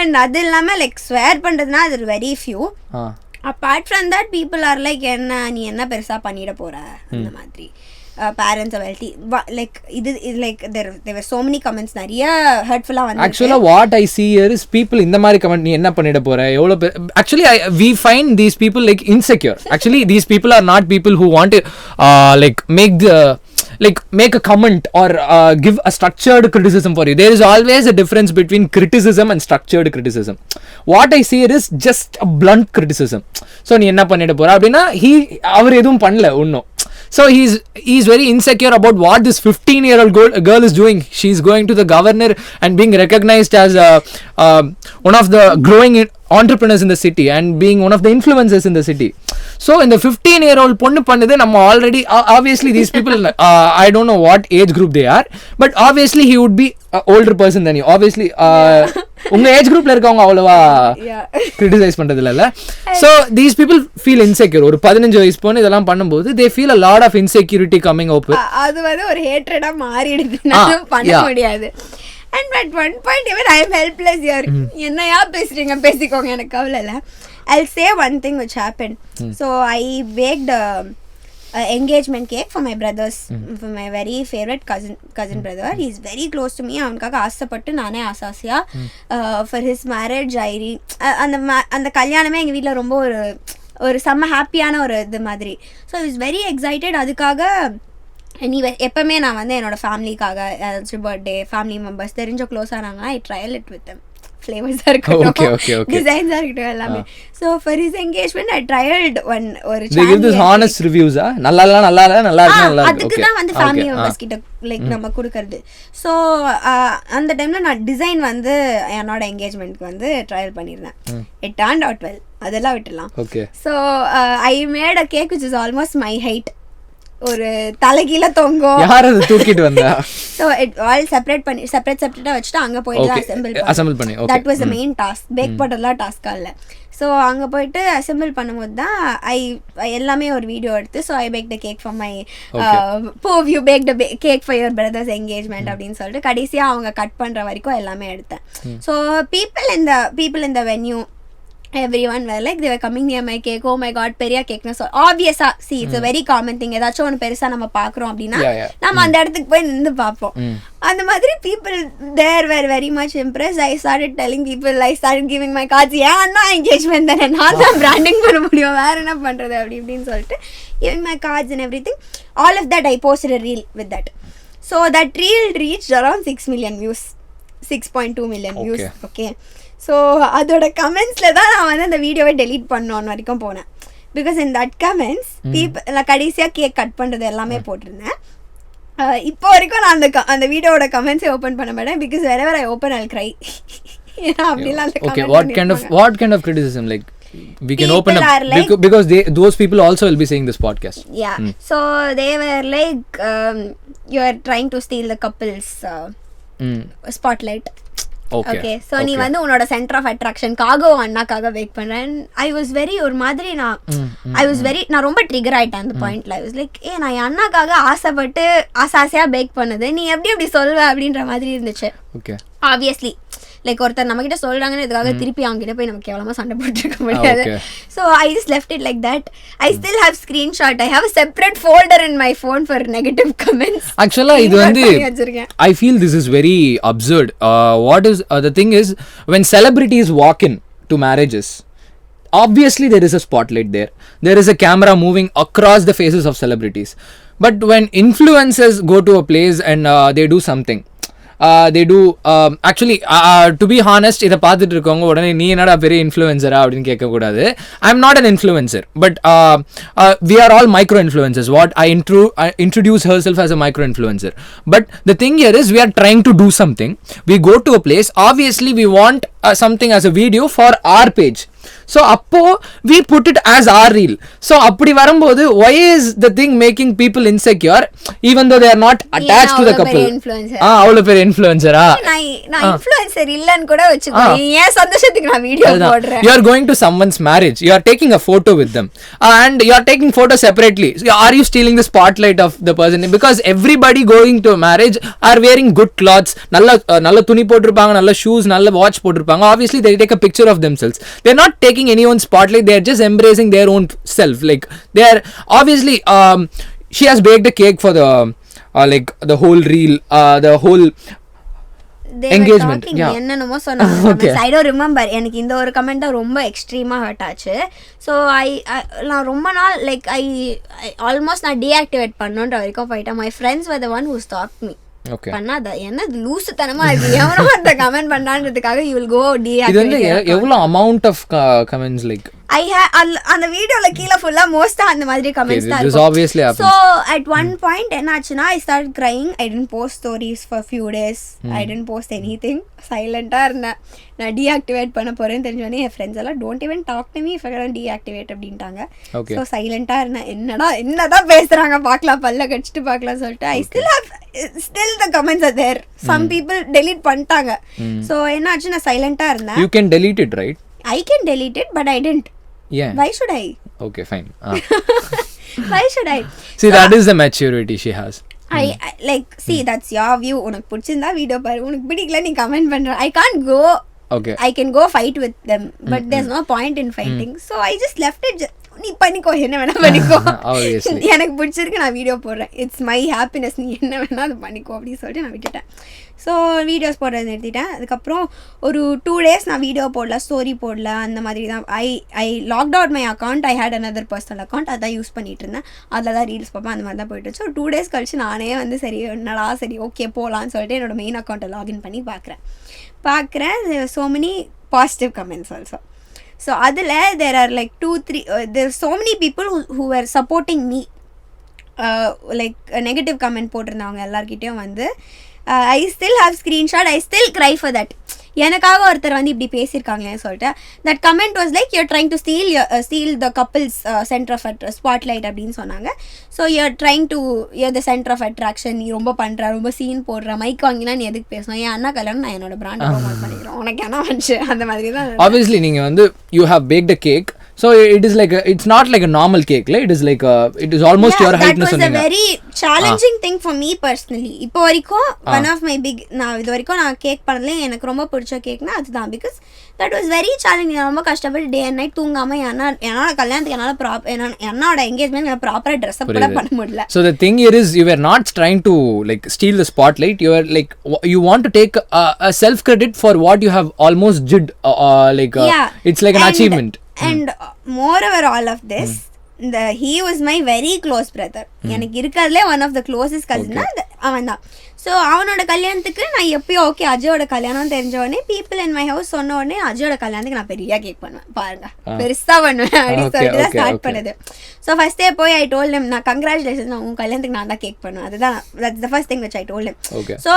அண்ட் அது இல்லாம லைக் ஸ்வேர் பண்றதுனா அது very few. apart from that people are like என்ன நீ என்ன பெருசா பண்ணிட போற அந்த மாதிரி. parents are wealthy, like இது like there were so many comments, நிறைய ஹர்ட்ஃபுல்லா வந்து. actually what I see here is people இந்த மாதிரி கமெண்ட், நீ என்ன பண்ணிட போற, எவ்வளவு actually we find these people like insecure. actually these people are not people who want to like make a comment or give a structured criticism for you. There is always a difference between criticism and structured criticism. What I see here is just a blunt criticism. So நீ என்ன பண்ணிட போற அப்படின்னா அவர் எதுவும் பண்ணல ஒன்னும். So he's very insecure about what this 15-year-old girl is doing. She's going to the governor and being recognized as one of the growing entrepreneurs in the city and being one of the influencers in the city. So in the 15-year-old பொண்ணு பண்ணுது, நம்ம already obviously these people I don't know what age group they are, but obviously he would be an older person than you. Obviously உங்க age குரூப்ல இருக்கவங்க அவ்வளவா criticise பண்றது இல்ல. So these people feel insecure. ஒரு 15 வயசு பொண்ணு இதெல்லாம் பண்ணும்போது they feel a lot of insecurity coming up. அது வந்து ஒரு ஹேட்ரடா மாறிடுது, பண்ண முடியாது. And at one point even I am helpless here. என்னையா பேசுறீங்க, பேசிக்கோங்க, எனக்கு கவலை இல்லை. I'll say one thing which happened. So I baked engagement cake for my brothers, for my very favorite cousin brother. He's very close to me. அவனுக்காக ஆசைப்பட்டு நானே ஆசாசியா for his marriage அந்த கல்யாணமே எங்கள் வீட்டில் ரொம்ப ஒரு செம்ம ஹாப்பியான ஒரு இது மாதிரி. So I was very excited. அதுக்காக நீ எப்பவுமே நான் வந்து என்னோட ஃபேமிலிக்காக ஏதாச்சும் பர்த்டே ஃபேமிலி மெம்பர்ஸ் தெரிஞ்ச க்ளோஸ் ஆனாங்கன்னா I trial it with them. ஃப்ளேவர்ஸாக இருக்கட்டும், டிசைன்ஸாக இருக்கட்டும், எல்லாமே. So for his engagement I trialed ஒரு ஹானஸ்ட் ரிவ்யூஸா, நல்லா இல்ல நல்லா இல்ல நல்லா இருக்கு நல்லா இருக்கு, அதுக்கு தான் வந்து ஃபேமிலி மெம்பர்ஸ் கிட்ட லைக் நம்ம கொடுக்கறது. ஸோ அந்த டைம்ல நான் டிசைன் வந்து என்னோட என்கேஜ்மெண்ட்க்கு வந்து ட்ரையல் பண்ணியிருந்தேன். இட் டர்ன்ட் அவுட் வெல், அதெல்லாம் விட்டுலாம். So I made a cake which is almost my height. ஒரு தலைகீழ தொங்கும். யார் அது தூக்கிட்டு வந்தா? சோ இட் ஆல் செப்பரேட்டா வச்சிட்டு அங்க போயிட்டு அசெம்பிள் பண்ணி. That was the main task. Pack பண்றதுலாம் டாஸ்கா இல்ல. ஸோ அங்கே போயிட்டு அசெம்பிள் பண்ணும்போது தான் எல்லாமே ஒரு வீடியோ எடுத்து so I bake the cake for my you bake the cake for your brother's engagement அப்படின்னு சொல்லிட்டு கடைசியாக அவங்க கட் பண்ணுற வரைக்கும் எல்லாமே எடுத்தேன். So people in the venue everyone were like, they were coming near my cake. Oh my god, பெரிய கேக்னா so obvious see it's a very common thing. ஏதாச்சும் ஒன்று பெருசா நம்ம பார்க்குறோம் அப்படின்னா நம்ம அந்த இடத்துக்கு போய் நின்று பார்ப்போம். அந்த மாதிரி people there were very much impressed. I started telling people, I started giving my cards. ஏன்னா engagement தானே, நான் தான் branding பண்ண முடியும், வேற என்ன பண்றது அப்படி இப்படின்னு சொல்லிட்டு giving my cards and everything. All of that I posted a reel with that. So that reel reached around 6 million views, 6.2 million views. Okay. So அதோட கமெண்ட்ஸில் தான் நான் வந்து அந்த வீடியோவை டெலீட் பண்ணோன்னு வரைக்கும் போனேன். பிகாஸ் இன் தட் கமெண்ட்ஸ் நான் கடைசியாக கேக் கட் பண்ணுறது எல்லாமே போட்டிருந்தேன். இப்போ வரைக்கும் நான் அந்த வீடியோட கமெண்ட்ஸே ஓப்பன் பண்ண மாட்டேன். Because wherever I open I'll cry. அப்படிலாம் okay, what kind of criticism, like we can people open up like, because those people also will be saying this podcast. Yeah. So they were like, you are trying to steal the couple's spotlight. Okay. So நீ வந்து உன்னோட centre of அட்ராக்ஷன்காக அண்ணாக்காக wait பண்றேன். ஐ was very ஒரு மாதிரி நான் ரொம்ப trigger ஆயிட்டேன் அந்த பாயிண்ட்ல. ஐ வாஸ் லைக் நான் என் அண்ணாக்காக ஆசைப்பட்டு ஆசையா பேக் பண்ணது நீ எப்படி சொல்வ அப்படின்ற மாதிரி இருந்துச்சு. ஆப்வியஸ்லி லைக் ஒருத்தர் நம்ம கிட்ட சொல்றாங்கன்னு இதுக்காக திருப்பி அவங்க கிட்ட போய் நம்ம கேவலமா சண்டை போட்டுருக்க முடியாது. So I just left it like that. I still have screenshot. I have a separate folder in my phone for negative comments. ஆக்சுவலா இது வந்து I feel this is very absurd. What is the thing is when celebrities walk in to marriages, obviously there is a spotlight there is a camera moving across the faces of celebrities. But when influencers go to a place and they do something, they do actually to be honest, இதை பார்த்துட்டு இருக்கவங்க உடனே நீ என்னடா பெரிய இன்ஃப்ளூயன்சரா அப்படின்னு கேட்கக்கூடாது. ஐ am not an influencer, but we are all micro influencers. What I introduce herself as a micro influencer, but the thing here is we are trying to do something. We go to a place, obviously we want something as a video for our page. So appo we put it as our reel. So appadi varumbodhu, why is the thing making people insecure even though they are not attached to the couple? Avlo per influencer na influencer illan kuda vechuko ye sandoshathukku na video podren. You are going to someone's marriage, you are taking a photo with them and you are taking photos separately. So are you stealing the spotlight of the person? Because everybody going to a marriage are wearing good clothes, nalla thuni potirupanga, nalla shoes, nalla watch potirupanga. Obviously they take a picture of themselves. They are not taking anyone's spotlight, they are just embracing their own self. Like they are obviously she has baked a cake for the like the whole reel, the whole engagement. என்னன்னமோ சொன்னாங்க. I don't remember. எனக்கு இந்த ஒரு comment ரொம்ப எக்ஸ்ட்ரீமா hurt ஆச்சு. So நான் ரொம்ப நாள் like I almost நான் டீஆக்டிவேட் பண்ணோன்ற வரைக்கும் போயிட்டேன். My friends were the one who stopped me. பண்ணாத என்ன லூசுத்தனமா இருக்கு, எவனோ அந்த கமெண்ட் பண்ணான்றதுக்காக யூ வில் கோ டீஆக்டிவேட். எவ்வளவு அமௌண்ட் ஆஃப் கமெண்ட்ஸ் லைக் அந்த வீடியோல கீழ ஃபுல்லா மோஸ்டா அந்த மாதிரி கமெண்ட்ஸ் தான் இருக்கும். So at one point என்னாச்சுன்னா I started crying. I didn't post stories for few days. I didn't post anything. சைலண்டா இருந்தேன். நான் டீஆக்டிவேட் பண்ண போறேன்னு தெரிஞ்சோடனே என் ஃப்ரெண்ட்ஸ் எல்லாம் don't even talk to me if I can deactivate அப்படின்ட்டாங்க. ஸோ சைலண்டா இருந்தேன். என்னதான் பேசுறாங்க பார்க்கலாம், பல்ல கடிச்சிட்டு பார்க்கலாம் சொல்லிட்டு I still the comments are there. Some people delete பண்ணிட்டாங்க. ஸோ என்னாச்சு, நான் சைலண்டா இருந்தேன். You can delete it, right? I can delete it, but I didn't. Yeah. Why should I? Okay, fine. Why should I? See, so, that is the maturity she has. I like see that's your view. உனக்கு பிடிச்சிருந்தா video பாரு, உனக்கு பிடிக்கல நீ comment பண்ற. I can't go. Okay. I can go fight with them, but there's no point in fighting. So I just left it. நீ பண்ணிக்கோ, என்ன வேணா பண்ணிக்கோ, எனக்கு பிடிச்சிருக்கு நான் வீடியோ போடுறேன், இட்ஸ் மை ஹாப்பினஸ், நீ என்ன வேணா அது பண்ணிக்கோ அப்படின்னு சொல்லிட்டு நான் விட்டுட்டேன். ஸோ வீடியோஸ் போடுறது நிறுத்திட்டேன். அதுக்கப்புறம் ஒரு 2 days நான் வீடியோ போடல, ஸ்டோரி போடல, அந்த மாதிரி தான். I locked out my account. I had another personal account. அதான் யூஸ் பண்ணிட்டு இருந்தேன். அதில் தான் ரீல்ஸ் பார்ப்பேன், அந்த மாதிரி தான் போயிட்டு. ஸோ 2 days கழிச்சு நானே வந்து சரி என்னடா சரி ஓகே போகலான்னு சொல்லிட்டு என்னோட மெயின் அக்கௌண்ட்டை லாகின் பண்ணி பார்க்குறேன். so many positive comments also. So அதில் there are like 2-3 there are so many people who were supporting me. Like negative comment போட்டிருந்தவங்க எல்லார்கிட்டையும் வந்து I still have screenshot. I still cry for that. எனக்காக ஒருத்தர் வந்து இப்படி பேசியிருக்காங்களேன்னு சொல்லிட்டு that comment was like you're trying to steal the couple's center of spotlight அப்படின்னு சொன்னாங்க. So you're the center of attraction. நீ ரொம்ப பண்ணுற, ரொம்ப சீன் போடுற, மைக் வாங்கினா நீ எதுக்கு பேசணும், என் அண்ணா கல்யாணம் நான் என்னோட பிராண்டை ப்ரோமோட் பண்ணிக்கிறேன், உனக்கு என்ன வந்துச்சு, அந்த மாதிரி தான். Obviously நீங்கள் வந்து you have baked a cake. So it is like it's not like a normal cake, right? It is almost your height nu சொன்னீங்க. That was a very challenging thing for me personally. இப்போ வரைக்கும் one of my big நான் இது வரைக்கும் நான் cake பண்ணல எனக்கு ரொம்ப பிடிச்ச கேக்னா அதுதான். because that was very challenging. நான் ரொம்ப கஷ்டப்பட்டு டே அண்ட் நைட் தூங்காம என்னோட கல்யாணத்துக்கு என்னோட என்கேஜ்மெண்ட் ப்ராப்பரா ட்ரெஸ் அப் கூட பண்ண முடியல. So the thing here is you were not trying to like steal the spotlight. You were like you want to take a self credit for what you have almost did it's like an achievement. And moreover all of this, he was my very close brother. எனக்கு இருக்கிறதுலே one of the closest cousin அவன் தான். So அவனோட கல்யாணத்துக்கு நான் எப்பயோ okay அஜயோட கல்யாணம் தெரிஞ்ச உடனே பீப்புள் இன் மை ஹவுஸ் சொன்ன உடனே அஜயோட கல்யாணத்துக்கு நான் பெரிய கேக் பண்ணுவேன் பாருங்க பெருசா பண்ணுவேன் அப்படின்னு சொல்லிட்டு தான் ஸ்டார்ட் பண்ணுது. ஸோ ஃபர்ஸ்டே போய் ஐ டோல்ட் ஹிம் நான் கங்க்ராச்சுலேஷன் உன் கல்யாணத்துக்கு நான் தான் கேக் பண்ணுவேன். அதுதான் that's the first thing which I told him. So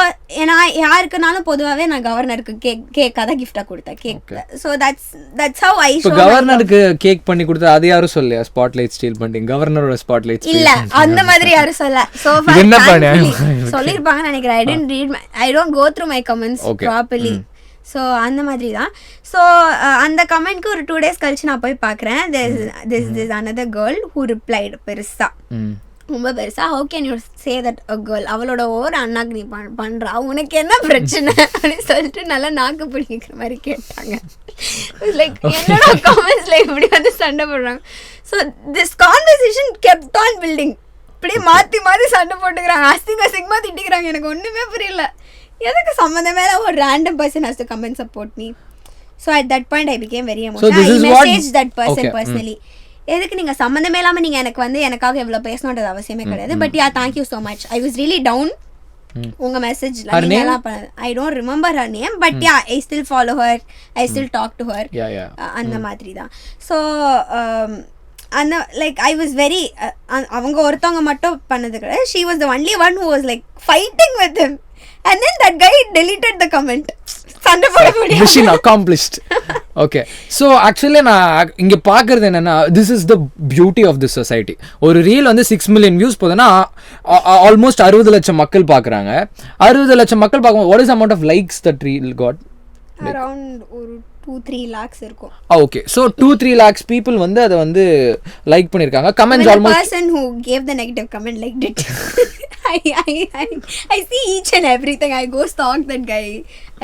நான் யாருக்குனாலும் பொதுவாகவே நான் கவர்னருக்கு கேக்காக தான் கிஃப்டாக கொடுத்தேன் cake. So that's how I show. கவர்னருக்கு கேக் பண்ணி கொடுத்தா அது யாரும் சொல்லையா ஸ்பாட்லைட் ஸ்டீல் பண்ணிட்டீங்க கவர்னரோட ஸ்பாட்லைட் இல்ல அந்த மாதிரி யாரும் சொல்ல. ஸோ சொல்லியிருப்பாங்க நினைக்கிறேன். I don't go through my comments properly. So அந்த மாதிரி தான். ஸோ அந்த கமெண்ட்க்கு ஒரு 2 days கழிச்சு நான் போய் பார்க்குறேன். this another girl who replied பெருசா ரொம்ப பெருசா how can you say that a girl அவளோட ஒரு அண்ணாக்கு நீ பண்றா உனக்கு என்ன பிரச்சனை அப்படின்னு சொல்லிட்டு நல்லா நாக்கு பிடிக்கிற மாதிரி கேட்டாங்க. லைக் என்னோட கமெண்ட்ஸ்ல இப்படி வந்து சண்டை போடுறாங்க. So this conversation kept on building. இப்படியே மாற்றி மாற்றி சண்டை போட்டுக்கிறாங்க அசிங்கமாக திட்டிக்கிறாங்க. எனக்கு ஒன்றுமே புரியல எதுக்கு சம்மந்தமே ஒரு random person has to come and support me. So at that point I became very emotional. I message that person personally. எதுக்கு நீங்கள் சம்மந்தமே இல்லாமல் நீங்கள் எனக்கு வந்து எனக்காக எவ்வளோ பேசணுன்றது அவசியமே கிடையாது. But yeah thank you so much. I was really down. உங்கள் மெசேஜ்ல நீங்களாம் பண்ணது I don't remember her name but yeah I still follow her I still talk to her அந்த மாதிரி தான். ஸோ அந்த லைக் ஐ வாஸ் வெரி அவங்க ஒருத்தவங்க மட்டும் பண்ணது கிடையாது. She was the only one who was like fighting with him and then that guy deleted the comment. சண்டை போட முடியாது. Mission accomplished. Okay. So actually நான் இங்க பார்க்கிறது என்னன்னா this is the beauty of this society. ஒரு ரீல் வந்து 6 million views போதுன்னா almost 60 லட்சம் மக்கள் பார்க்குறாங்க. 60 லட்சம் மக்கள் பார்க்கும்போது what is the amount of likes that reel got? Around 2-3 lakhs இருக்கும். Okay. So 2-3 lakhs people வந்து அதை வந்து லைக் பண்ணிருக்காங்க. Comments almost. The person who gave the negative comment liked it. I see each and everything. I go stalk that guy.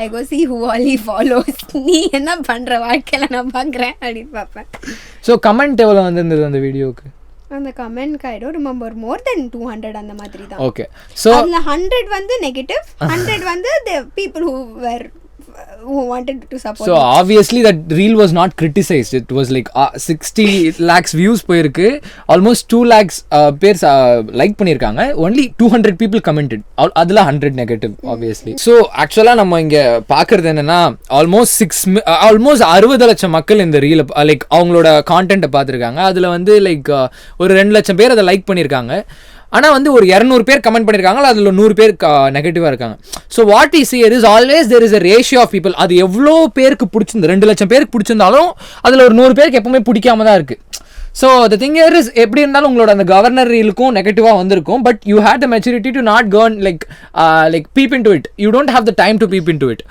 I go see who all he follows. நீ என்ன பண்ற வாழ்க்கையில நான் பார்க்குறேன் அப்படின்னு பார்ப்பேன். ஸோ கமெண்ட் எவ்வளோ வந்திருந்தது அந்த வீடியோக்கு? அந்த கமெண்ட்க்கு ஐ டோன்ட் ரிமெம்பர் மோர் தென் 200 அந்த மாதிரி தான். ஓகே. ஸோ அதில் 100 வந்து நெகட்டிவ் 100 வந்து the people who wanted to support. So obviously that reel was not criticized. It was like 60 lakhs views போயிருக்கு. Almost 2 lakhs பேர் லைக் பண்ணியிருக்காங்க. Only 200 people commented. அதில் 100 negative obviously. So actually நம்ம இங்கே பார்க்கறது என்னன்னா almost 60 லட்சம் மக்கள் இந்த ரீல் லைக் அவங்களோட கான்டென்ட்டை பார்த்துருக்காங்க. அதில் வந்து லைக் ஒரு 2 லட்சம் பேர் அதை லைக் பண்ணியிருக்காங்க. ஆனால் வந்து ஒரு 200 பேர் கமெண்ட் பண்ணியிருக்காங்க. அதில் 100 பேர் நெகட்டிவாக இருக்காங்க. So what we see is always there is a ratio of people. அது எவ்வளோ பேருக்கு பிடிச்சிருந்து 2 லட்சம் பேருக்கு பிடிச்சிருந்தாலும் அதில் ஒரு 100 பேருக்கு எப்பவுமே பிடிக்காம தான் இருக்குது. So the thing here is எப்படி இருந்தாலும் உங்களோட அந்த கவர்னர் ரீலுக்கும் நெகட்டிவாக வந்திருக்கும். But you had the maturity to not con like peep into it. You don't have the time to peep into it.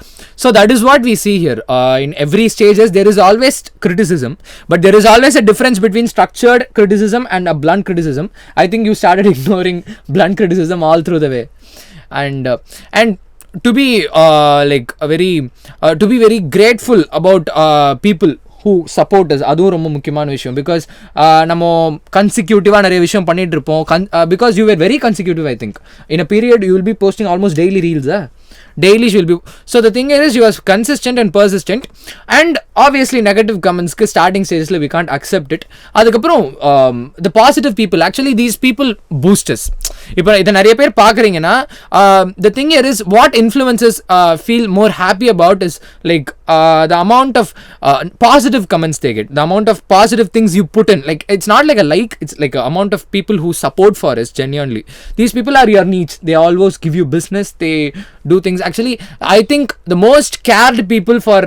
So that is what we see here. In every stages there is always criticism, but there is always a difference between structured criticism and a blunt criticism. I think you started ignoring blunt criticism all through the way. And to be to be very grateful about people who support us. அதுவும் ரொம்ப முக்கியமான விஷயம். Because நம்ம கன்சிக்யூட்டிவாக நிறைய விஷயம் பண்ணிட்டு இருப்போம். Because you were very consecutive. I think in a period you will be posting almost daily reels. Daily she will be. So the thing is you are consistent and persistent. And obviously negative comments ku starting stages we can't accept it. Adukaprom the positive people, actually these people boost us. Ipo idu nariya per paakuringena the thing here is what influencers feel more happy about is like the amount of positive comments they get, the amount of positive things you put in. Like it's not like a like, it's like a amount of people who support for us genuinely. These people are your niche. They always give you business. They do things. Actually I think the most cared people for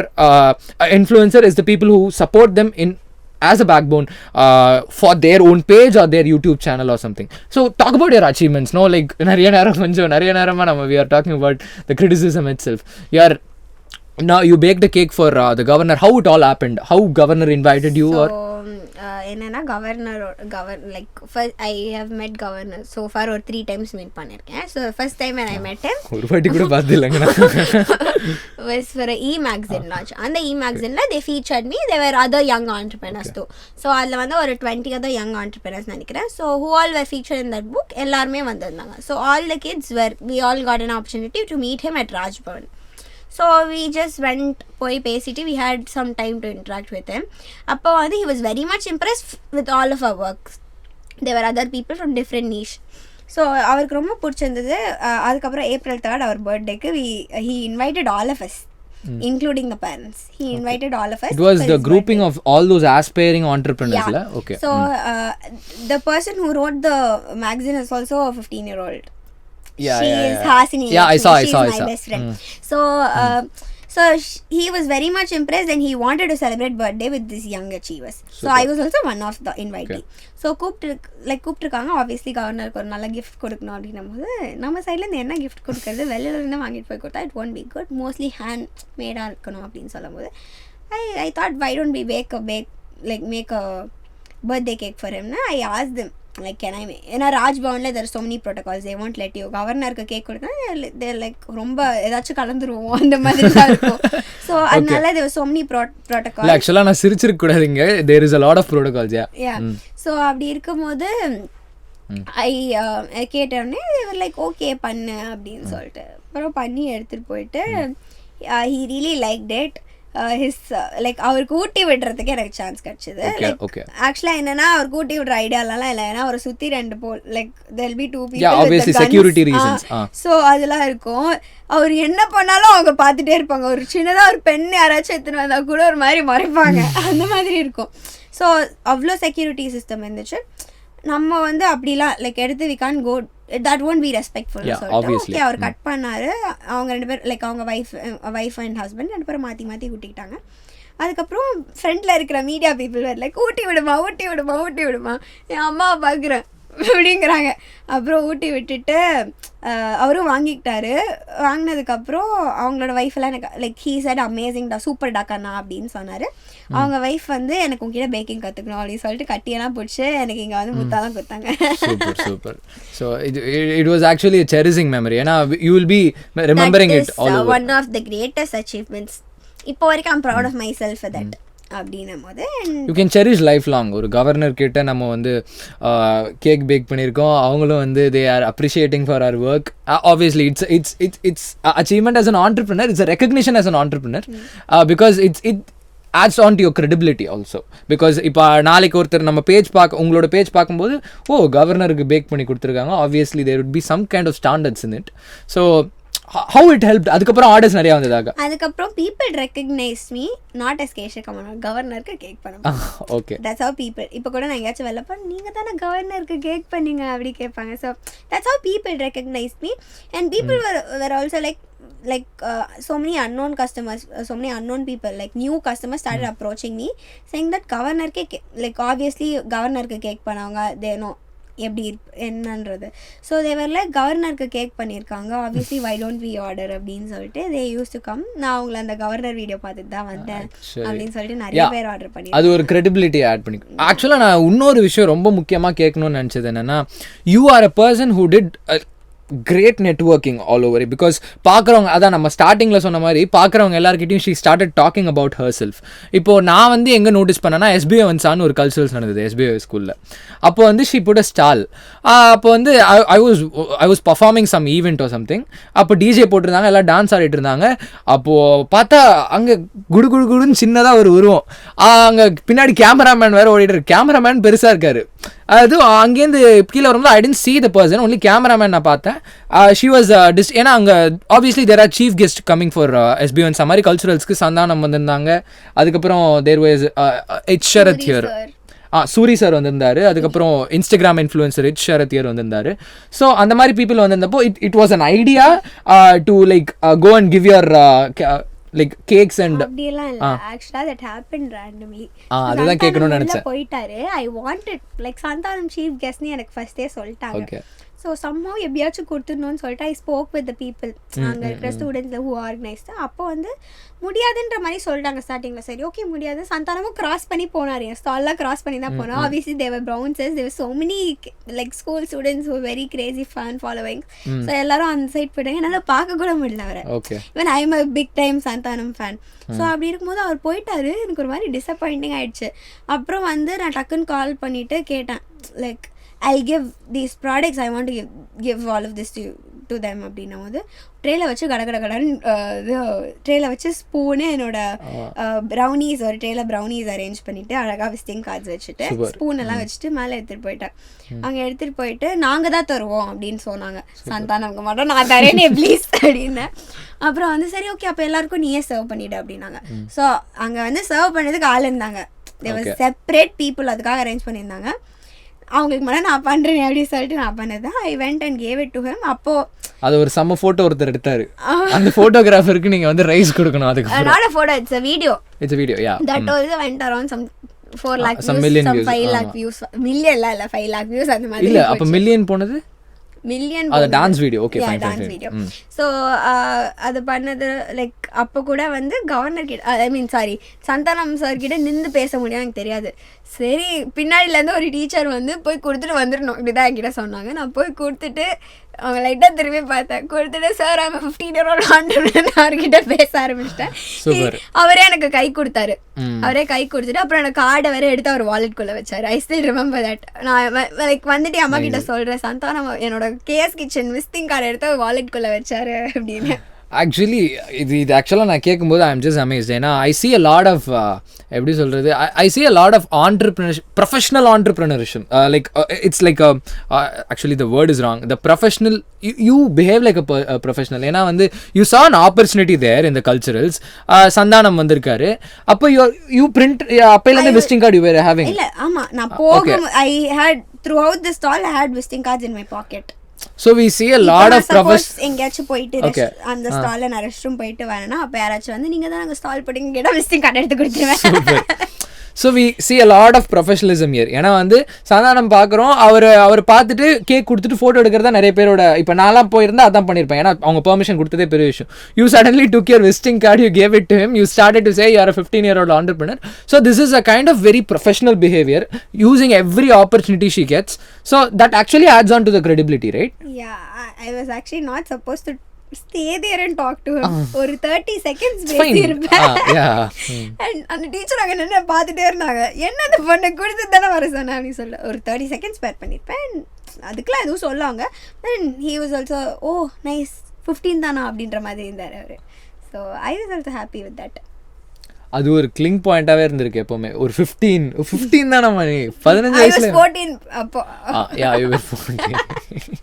influencer is the people who support them in as a backbone for their own page or their YouTube channel or something. So talk about your achievements. No, like nariya nerama we are talking about the criticism itself. Now you baked a cake for the governor. How it all happened? How governor invited you? So, or என்னன்னா like I have met governor so for ஒரு 3 times meet பண்ணியிருக்கேன். So first time I met him ஒரு வாட்டி கூட பார்த்து இல்லைங்க was for a e-magazine launch. அந்த e-magazineல they featured me. There were other young entrepreneurs too. So அதில் வந்து ஒரு 20 other young entrepreneurs நினைக்கிறேன். So who all were featured in that book எல்லாருமே வந்திருந்தாங்க. So all the kids we all got an opportunity to meet him at Rajbhavan. So we just went போய் பேசிட்டு we had some time to interact with him. அப்போ வந்து he was very much impressed with all of our works. There were other people from different niche. So அவருக்கு ரொம்ப பிடிச்சிருந்தது. அதுக்கப்புறம் April 3rd அவர் பர்த்டேக்கு he invited all of us including the parents. He invited all of us. It was the grouping of all those aspiring entrepreneurs la. Okay. So the person who wrote the magazine is also a 15-year-old. She is Hasini. Yeah, I saw. My best friend. So he was very much impressed and he wanted to celebrate birthday with these young achievers. Super. So I was also one of the invitee. Okay. So கூப்பிட்டுருக்காங்க. Obviously கவர்னருக்கு ஒரு நல்ல gift கொடுக்கணும் அப்படின்னும் போது நம்ம சைட்லேருந்து என்ன கிஃப்ட் கொடுக்கறது, வெளியிலேருந்து வாங்கிட்டு போய் கொடுத்தா it won't be good, mostly hand மேடாக இருக்கணும் அப்படின்னு சொல்லும் போது I thought why don't we make a birthday cake for him. I asked them like can I make, ஏன்னா ராஜ்பவன்ல there are so many protocols, they won't let you. கவர்னருக்கு cake கொடுத்தா they're like ரொம்ப ஏதாச்சும் கலந்துருவோம் அந்த மாதிரி தான் இருக்கும். ஸோ அதனால there were so many protocols. ஆக்சுவலாக நான் சிரிச்சிருக்க கூடாதுங்க, there is a lot of protocols. Yeah. So அப்படி இருக்கும்போது I கேட்டோடனே லைக் ஓகே பண்ணு அப்படின்னு சொல்லிட்டு அப்புறம் பண்ணி எடுத்துகிட்டு போயிட்டு he really liked it. Like அவருக்கு ஊட்டி விடுறதுக்கு எனக்கு சான்ஸ் கிடைச்சது. ஆக்சுவலாக என்னன்னா அவருக்கு ஊட்டி விடுற ஐடியாலாம் இல்லை, ஏன்னா அவரை சுற்றி 2 like there'll be 2 people. So அதெல்லாம் இருக்கும். அவர் என்ன பண்ணாலும் அவங்க பார்த்துட்டே இருப்பாங்க. ஒரு சின்னதாக ஒரு பெண் யாராச்சும் எடுத்துன்னு வந்தால் கூட ஒரு மாதிரி மறைப்பாங்க, அந்த மாதிரி இருக்கும். ஸோ அவ்வளோ செக்யூரிட்டி சிஸ்டம் இருந்துச்சு. நம்ம வந்து அப்படிலாம் லைக் எடுத்து we can't go, that won't be respectful. Okay அவர் கட் பண்ணாரு. அவங்க 2 பேர் லைக் அவங்க வைஃப் அண்ட் ஹஸ்பண்ட் 2 பேரும் மாற்றி ஊட்டிக்கிட்டாங்க. அதுக்கப்புறம் ஃப்ரெண்டில் இருக்கிற மீடியா பீப்புள் வேறு லைக் ஊட்டி விடுமா என் அம்மாவை பார்க்குறேன் அப்படிங்கிறாங்க. அப்புறம் ஊட்டி விட்டுட்டு அவரும் வாங்கிக்கிட்டாரு. வாங்கினதுக்கப்புறம் அவங்களோட ஒய்ஃபெல்லாம் எனக்கு லைக் ஹீ said amazing டா, சூப்பர் டாக்கண்ணா அப்படின்னு சொன்னார். அவங்க ஒய்ஃப் வந்து எனக்கு உங்ககிட்ட பேக்கிங் கற்றுக்கணும் அப்படின்னு சொல்லிட்டு கட்டியெல்லாம் பிடிச்சி எனக்கு இங்கே வந்து முத்தாலாம் கொடுத்தாங்க. Super. So it was actually a cherishing memory. ஏன்னா you will be remembering it all over. One of the greatest achievements. இப்போ வரைக்கும் I'm proud of myself for that. அப்படின்னும் போது you can cherish lifelong. ஒரு governor கிட்ட நம்ம வந்து cake bake பண்ணியிருக்கோம், அவங்களும் வந்து they are appreciating for our work. Obviously it's achievement as an entrepreneur, it's a recognition as an entrepreneur, because it adds on to your credibility also. Because இப்போ நாளைக்கு ஒருத்தர் நம்ம உங்களோட பேஜ் பார்க்கும்போது கவர்னருக்கு பேக் பண்ணி கொடுத்துருக்காங்க, obviously there would be some kind of standards in it. So how it helped? அதுக்கப்புறம் ஆர்டர்ஸ் நிறைய வந்ததாக. அதுக்கப்புறம் people recognized me not as Keshika Manohar, கவர்னருக்கு கேக் பண்ண. ஓகே, that's how people, இப்போ கூட நான் எங்கேயாச்சும் வெளில போய் நீங்க தானே கவர்னருக்கு கேக் பண்ணீங்க அப்படி கேட்பாங்க. So that's how people recognized me, and people were also like so many unknown customers, so many unknown people, like new customers started approaching me saying that கவர்னருக்கு like obviously கவர்னருக்கு கேக் பண்ணவங்க they know எப்படி என்னன்றது. So there were like கவர்னருக்கு cake பண்ணியிருக்காங்க, obviously why don't we order அப்படின்னு சொல்லிட்டு தே யூஸ் டு கம். நான் அவங்கள அந்த கவர்னர் வீடியோ பார்த்துட்டு தான் வந்தேன் அப்படின்னு சொல்லிட்டு நிறைய பேர் ஆர்டர் பண்ணி அது ஒரு கிரெடிபிலிட்டி ஆட் பண்ணி. ஆக்சுவலாக நான் இன்னொரு விஷயம் ரொம்ப முக்கியமாக கேட்கணும்னு நினச்சது என்னென்னா, you are a person who did great networking all over it. Because பார்க்குறவங்க அதான் நம்ம ஸ்டார்டிங்கில் சொன்ன மாதிரி பார்க்குறவங்க எல்லாருக்கிட்டையும் she started talking about herself. இப்போது நான் வந்து எங்கே நோட்டீஸ் பண்ணேன்னா SBI வன்சான்னு ஒரு கல்ச்சரல்ஸ் நடந்தது SBI ஸ்கூலில். அப்போ வந்து she put a stall. அப்போ வந்து I was performing some event or something. அப்போ டிஜே போட்டிருந்தாங்க, எல்லாம் டான்ஸ் ஆடிட்டு இருந்தாங்க. அப்போது பார்த்தா அங்கே குடுன்னு சின்னதாக ஒரு உருவம், அங்கே பின்னாடி கேமராமேன் வேறு ஓடிட்டு இருக்கு. கேமராமேன் பெருசாக இருக்காரு. அது அங்கேருந்து கீழே வரும்போது I didn't see the person, only cameraman நான் பார்த்தேன். She was ஏன்னா அங்கே obviously there are chief guests coming for SBI and மாதிரி கல்ச்சுரல்ஸ்க்கு சந்தானம் வந்திருந்தாங்க. அதுக்கப்புறம் there was H Sharath here, Soori sir வந்திருந்தாரு. அதுக்கப்புறம் Instagram influencer H Sharath here வந்திருந்தாரு. ஸோ அந்த மாதிரி பீப்புள் வந்திருந்தப்போ it was an idea to like go and give your like cakes and அப்படியெல்லாம் இல்ல. actually that happened randomly. அதெல்லாம் கேட்கணும்னு நினைச்சேன். போயிட்டாரு. I wanted like Santhanam chief கெஸ்ட்னு எனக்கு ஃபர்ஸ்டே சொல்லிட்டாங்க. ஸோ somehow எப்படியாச்சும் கொடுத்துடணும்னு சொல்லிட்டு I spoke with the people அங்கே இருக்கிற ஸ்டூடெண்ட்ஸில் ஹூ ஆர்கனைஸ்டு. அப்போ வந்து முடியாதுன்ற மாதிரி சொல்லிட்டாங்க ஸ்டார்டிங்கில். சரி ஓகே முடியாது. சந்தானமும் கிராஸ் பண்ணி போனார், என் ஸ்டால்லாம் கிராஸ் பண்ணி தான் போனோம். Obviously there were bouncers, there were so many like school students who very crazy fan following. So எல்லாரும் அந்த சைட் போயிட்டாங்க. என்னால் பார்க்க கூட முடியல அவரை. Even I am a big time Santhanam fan. So அப்படி இருக்கும்போது அவர் போயிட்டாரு. எனக்கு ஒரு மாதிரி டிசப்பாயிண்டிங் ஆயிடுச்சு. அப்புறம் வந்து நான் டக்குன்னு கால் பண்ணிட்டு கேட்டேன், like I'll give these products, I want to give all of this to them அப்படின்னும் போது ட்ரேல வச்சு கடன் இது ட்ரேல வச்சு ஸ்பூனு என்னோட ப்ரௌனீஸ் ஒரு ட்ரேல ப்ரௌனீஸ் அரேஞ்ச் பண்ணிட்டு அழகாக விசிட்டிங் கார்ட்ஸ் வச்சுட்டு ஸ்பூன் எல்லாம் வச்சுட்டு மேலே எடுத்துகிட்டு போயிட்டேன். அங்கே எடுத்துகிட்டு போயிட்டு நாங்கள் தான் தருவோம் அப்படின்னு சொன்னாங்க. சந்தானம்க்கு மட்டும் நான் தரேனே ப்ளீஸ் அப்படின்னு. அப்புறம் வந்து சரி ஓகே அப்போ எல்லாருக்கும் நீயே சர்வ் பண்ணிவிடு அப்படின்னாங்க. ஸோ அங்கே வந்து சர்வ் பண்ணதுக்கு ஆள் இருந்தாங்க. செப்பரேட் பீப்புள் அதுக்காக அரேஞ்ச் பண்ணியிருந்தாங்க. அவங்களுக்கு மட்டும் நான் பண்ணுறேன் அப்படின்னு சொல்லிட்டு நான் பண்ணது. ஐ went and gave it to him. அப்போ அது ஒரு செம்ம ஃபோட்டோ ஒருத்தர் எடுத்தாரு. அந்த ஃபோட்டோகிராஃபருக்கு நீங்கள் வந்து ரைஸ் கொடுக்கணும். அதுக்கு not a photo, it's a video. It's a video, yeah. That also went around some 4 lakh views, some 5 lakh views. Million இல்ல 5 lakh views அந்த மாதிரி. இல்ல அப்ப மில்லியன் போனது மில்லியன். அது dance video. Okay fine dance video. So அது பண்ணது like அப்போ கூட வந்து கவர்னர் கிட்ட ஐ மீன் சாரி சந்தானம் சார் கிட்ட நின்று பேச முடியும் எனக்கு தெரியாது. சரி பின்னாடிலேருந்து ஒரு டீச்சர் வந்து போய் கொடுத்துட்டு வந்துடணும் இப்படிதான் என்கிட்ட சொன்னாங்க. நான் போய் கொடுத்துட்டு அவங்க லைட்டாக திரும்பி பார்த்தேன். கொடுத்துட்டு சார் அவன் 15-year-old entrepreneur அவர்கிட்ட பேச ஆரம்பிச்சிட்டேன். அவரே எனக்கு கை கொடுத்தாரு. அவரே கை கொடுத்துட்டு அப்புறம் எனக்கு கார்டை வேற எடுத்து அவர் வாலெட்குள்ளே வச்சார். ஐ ஸ்டில் ரிமெம்பர் தட். நான் லைக் வந்துட்டு அம்மா கிட்ட சொல்கிறேன் சந்தானம் என்னோட கேஎஸ் கிச்சன் விசிட்டிங் கார்டை எடுத்து அவர் வாலெட்குள்ளே வச்சாரு அப்படின்னு. ஆக்சுவலி இது ஆக்சுவலாக நான் கேட்கும்போது ஐ எம் ஜஸ்ட் அமேஸ்ட். ஏன்னா I see a lot of எப்படி சொல்கிறது I see a lot of entrepreneurship, professional entrepreneurship, like it's like actually the word is wrong. The professional, you behave like a professional. ஏன்னா வந்து you saw an opportunity there in the culturals. Santhanam வந்திருக்காரு. அப்போ you print அப்பையிலேருந்து visiting card you were having. இல்லை ஆமாம் நான் போகும் I had throughout the stall I had visiting cards in my pocket. So we see a lot of எங்கேயாச்சும் போயிட்டு அந்த ஸ்டால்ல நான் ரெஸ்ட் ரூம் போயிட்டு வரேன்னா அப்போ யாராச்சும் வந்து நீங்கள் தான் நாங்கள் ஸ்டால் போட்டிங்க கேட்டால் விசிட்டிங் கார்டு எடுத்து கொடுத்துருவேன். So we see a lot of professionalism year. ஏன்னா வந்து சாதாரணம் பார்க்குறோம் அவர் பார்த்துட்டு கேக் கொடுத்துட்டு ஃபோட்டோ எடுக்கிறதா நிறைய பேரோட. இப்போ நான்லாம் போயிருந்தா அதான் பண்ணியிருப்பேன். ஏன்னா அவங்க பெர்மிஷன் கொடுத்ததே பெரிய விஷயம். You suddenly took your visiting card, you gave it to him, you started to say you are a 15-year-old entrepreneur. So this is a kind of very professional behavior, using every opportunity she gets. So that actually adds on to the credibility, right? Yeah, I was actually not supposed to stay there and talk to him. ஒரு 30 seconds பேசியிருப்பேன். அந்த teacher அங்கே நின்று பார்த்துட்டே இருந்தாங்க. என்ன அந்த பொண்ணு கொடுத்து தானே வர சொன்னேன் அப்படின்னு சொல்ல ஒரு 30 seconds ஸ்பேர் பண்ணியிருப்பேன். அதுக்கெலாம் எதுவும் சொல்லுவாங்க. Then he was also oh nice 15 தானா அப்படின்ற மாதிரி இருந்தார் அவர். So I was also happy with that. அது ஒரு கிளிங் பாயிண்டாவே இருந்திருக்கு எப்பவுமே. ஒரு 15 தானே மணி 15 வயசுல 14 அப்போ. Yeah, you were 14.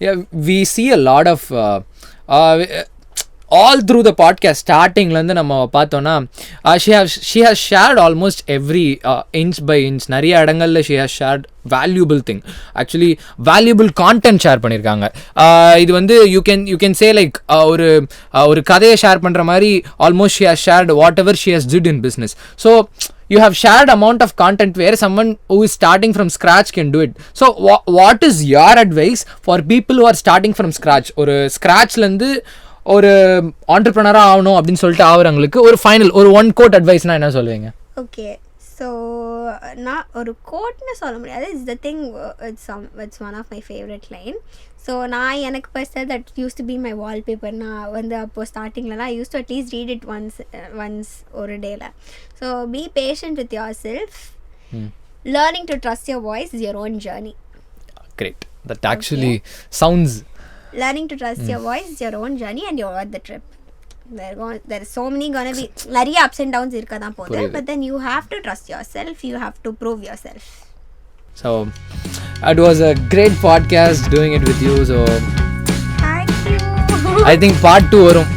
Yeah, we see a lot of all through the podcast ஸ்டார்டிங்லேருந்து நம்ம பார்த்தோன்னா she has shared almost every inch by inch. நிறைய இடங்களில் she has shared valuable thing, actually valuable content share பண்ணியிருக்காங்க. இது வந்து you can say like ஒரு கதையை ஷேர் பண்ணுற மாதிரி almost she has shared whatever she has did in business. So you have shared amount of content where someone who is starting from scratch can do it. So what is your advice for people who are starting from scratch? ஒரு ஸ்க்ராட்ச்லேருந்து ஒரு ஆண்டர்ப்ரனராக ஆகணும் அப்படின்னு சொல்லிட்டு ஆகுறவங்களுக்கு ஒரு final ஒரு one code அட்வைஸ்னால் என்ன சொல்லுவீங்க? Okay so நான் ஒரு கோட்னு சொல்ல முடியாது. It's the thing it's one of my favourite line. So நான் எனக்கு personal that used to be my wallpaper. நான் வந்து அப்போது ஸ்டார்டிங்லலாம் I use to at least read it once ஒரு டேல. So be patient with yourself. Learning to trust your voice is your own journey. Great. That actually sounds. Learning to trust your voice is your own journey and you're at the trip. There is so many gonna be நிறைய ups and downs இருக்க தான் போகுது. But then you have to trust yourself. You have to prove yourself. So it was a great podcast doing it with you. So thank you. I think part 2 வரும்.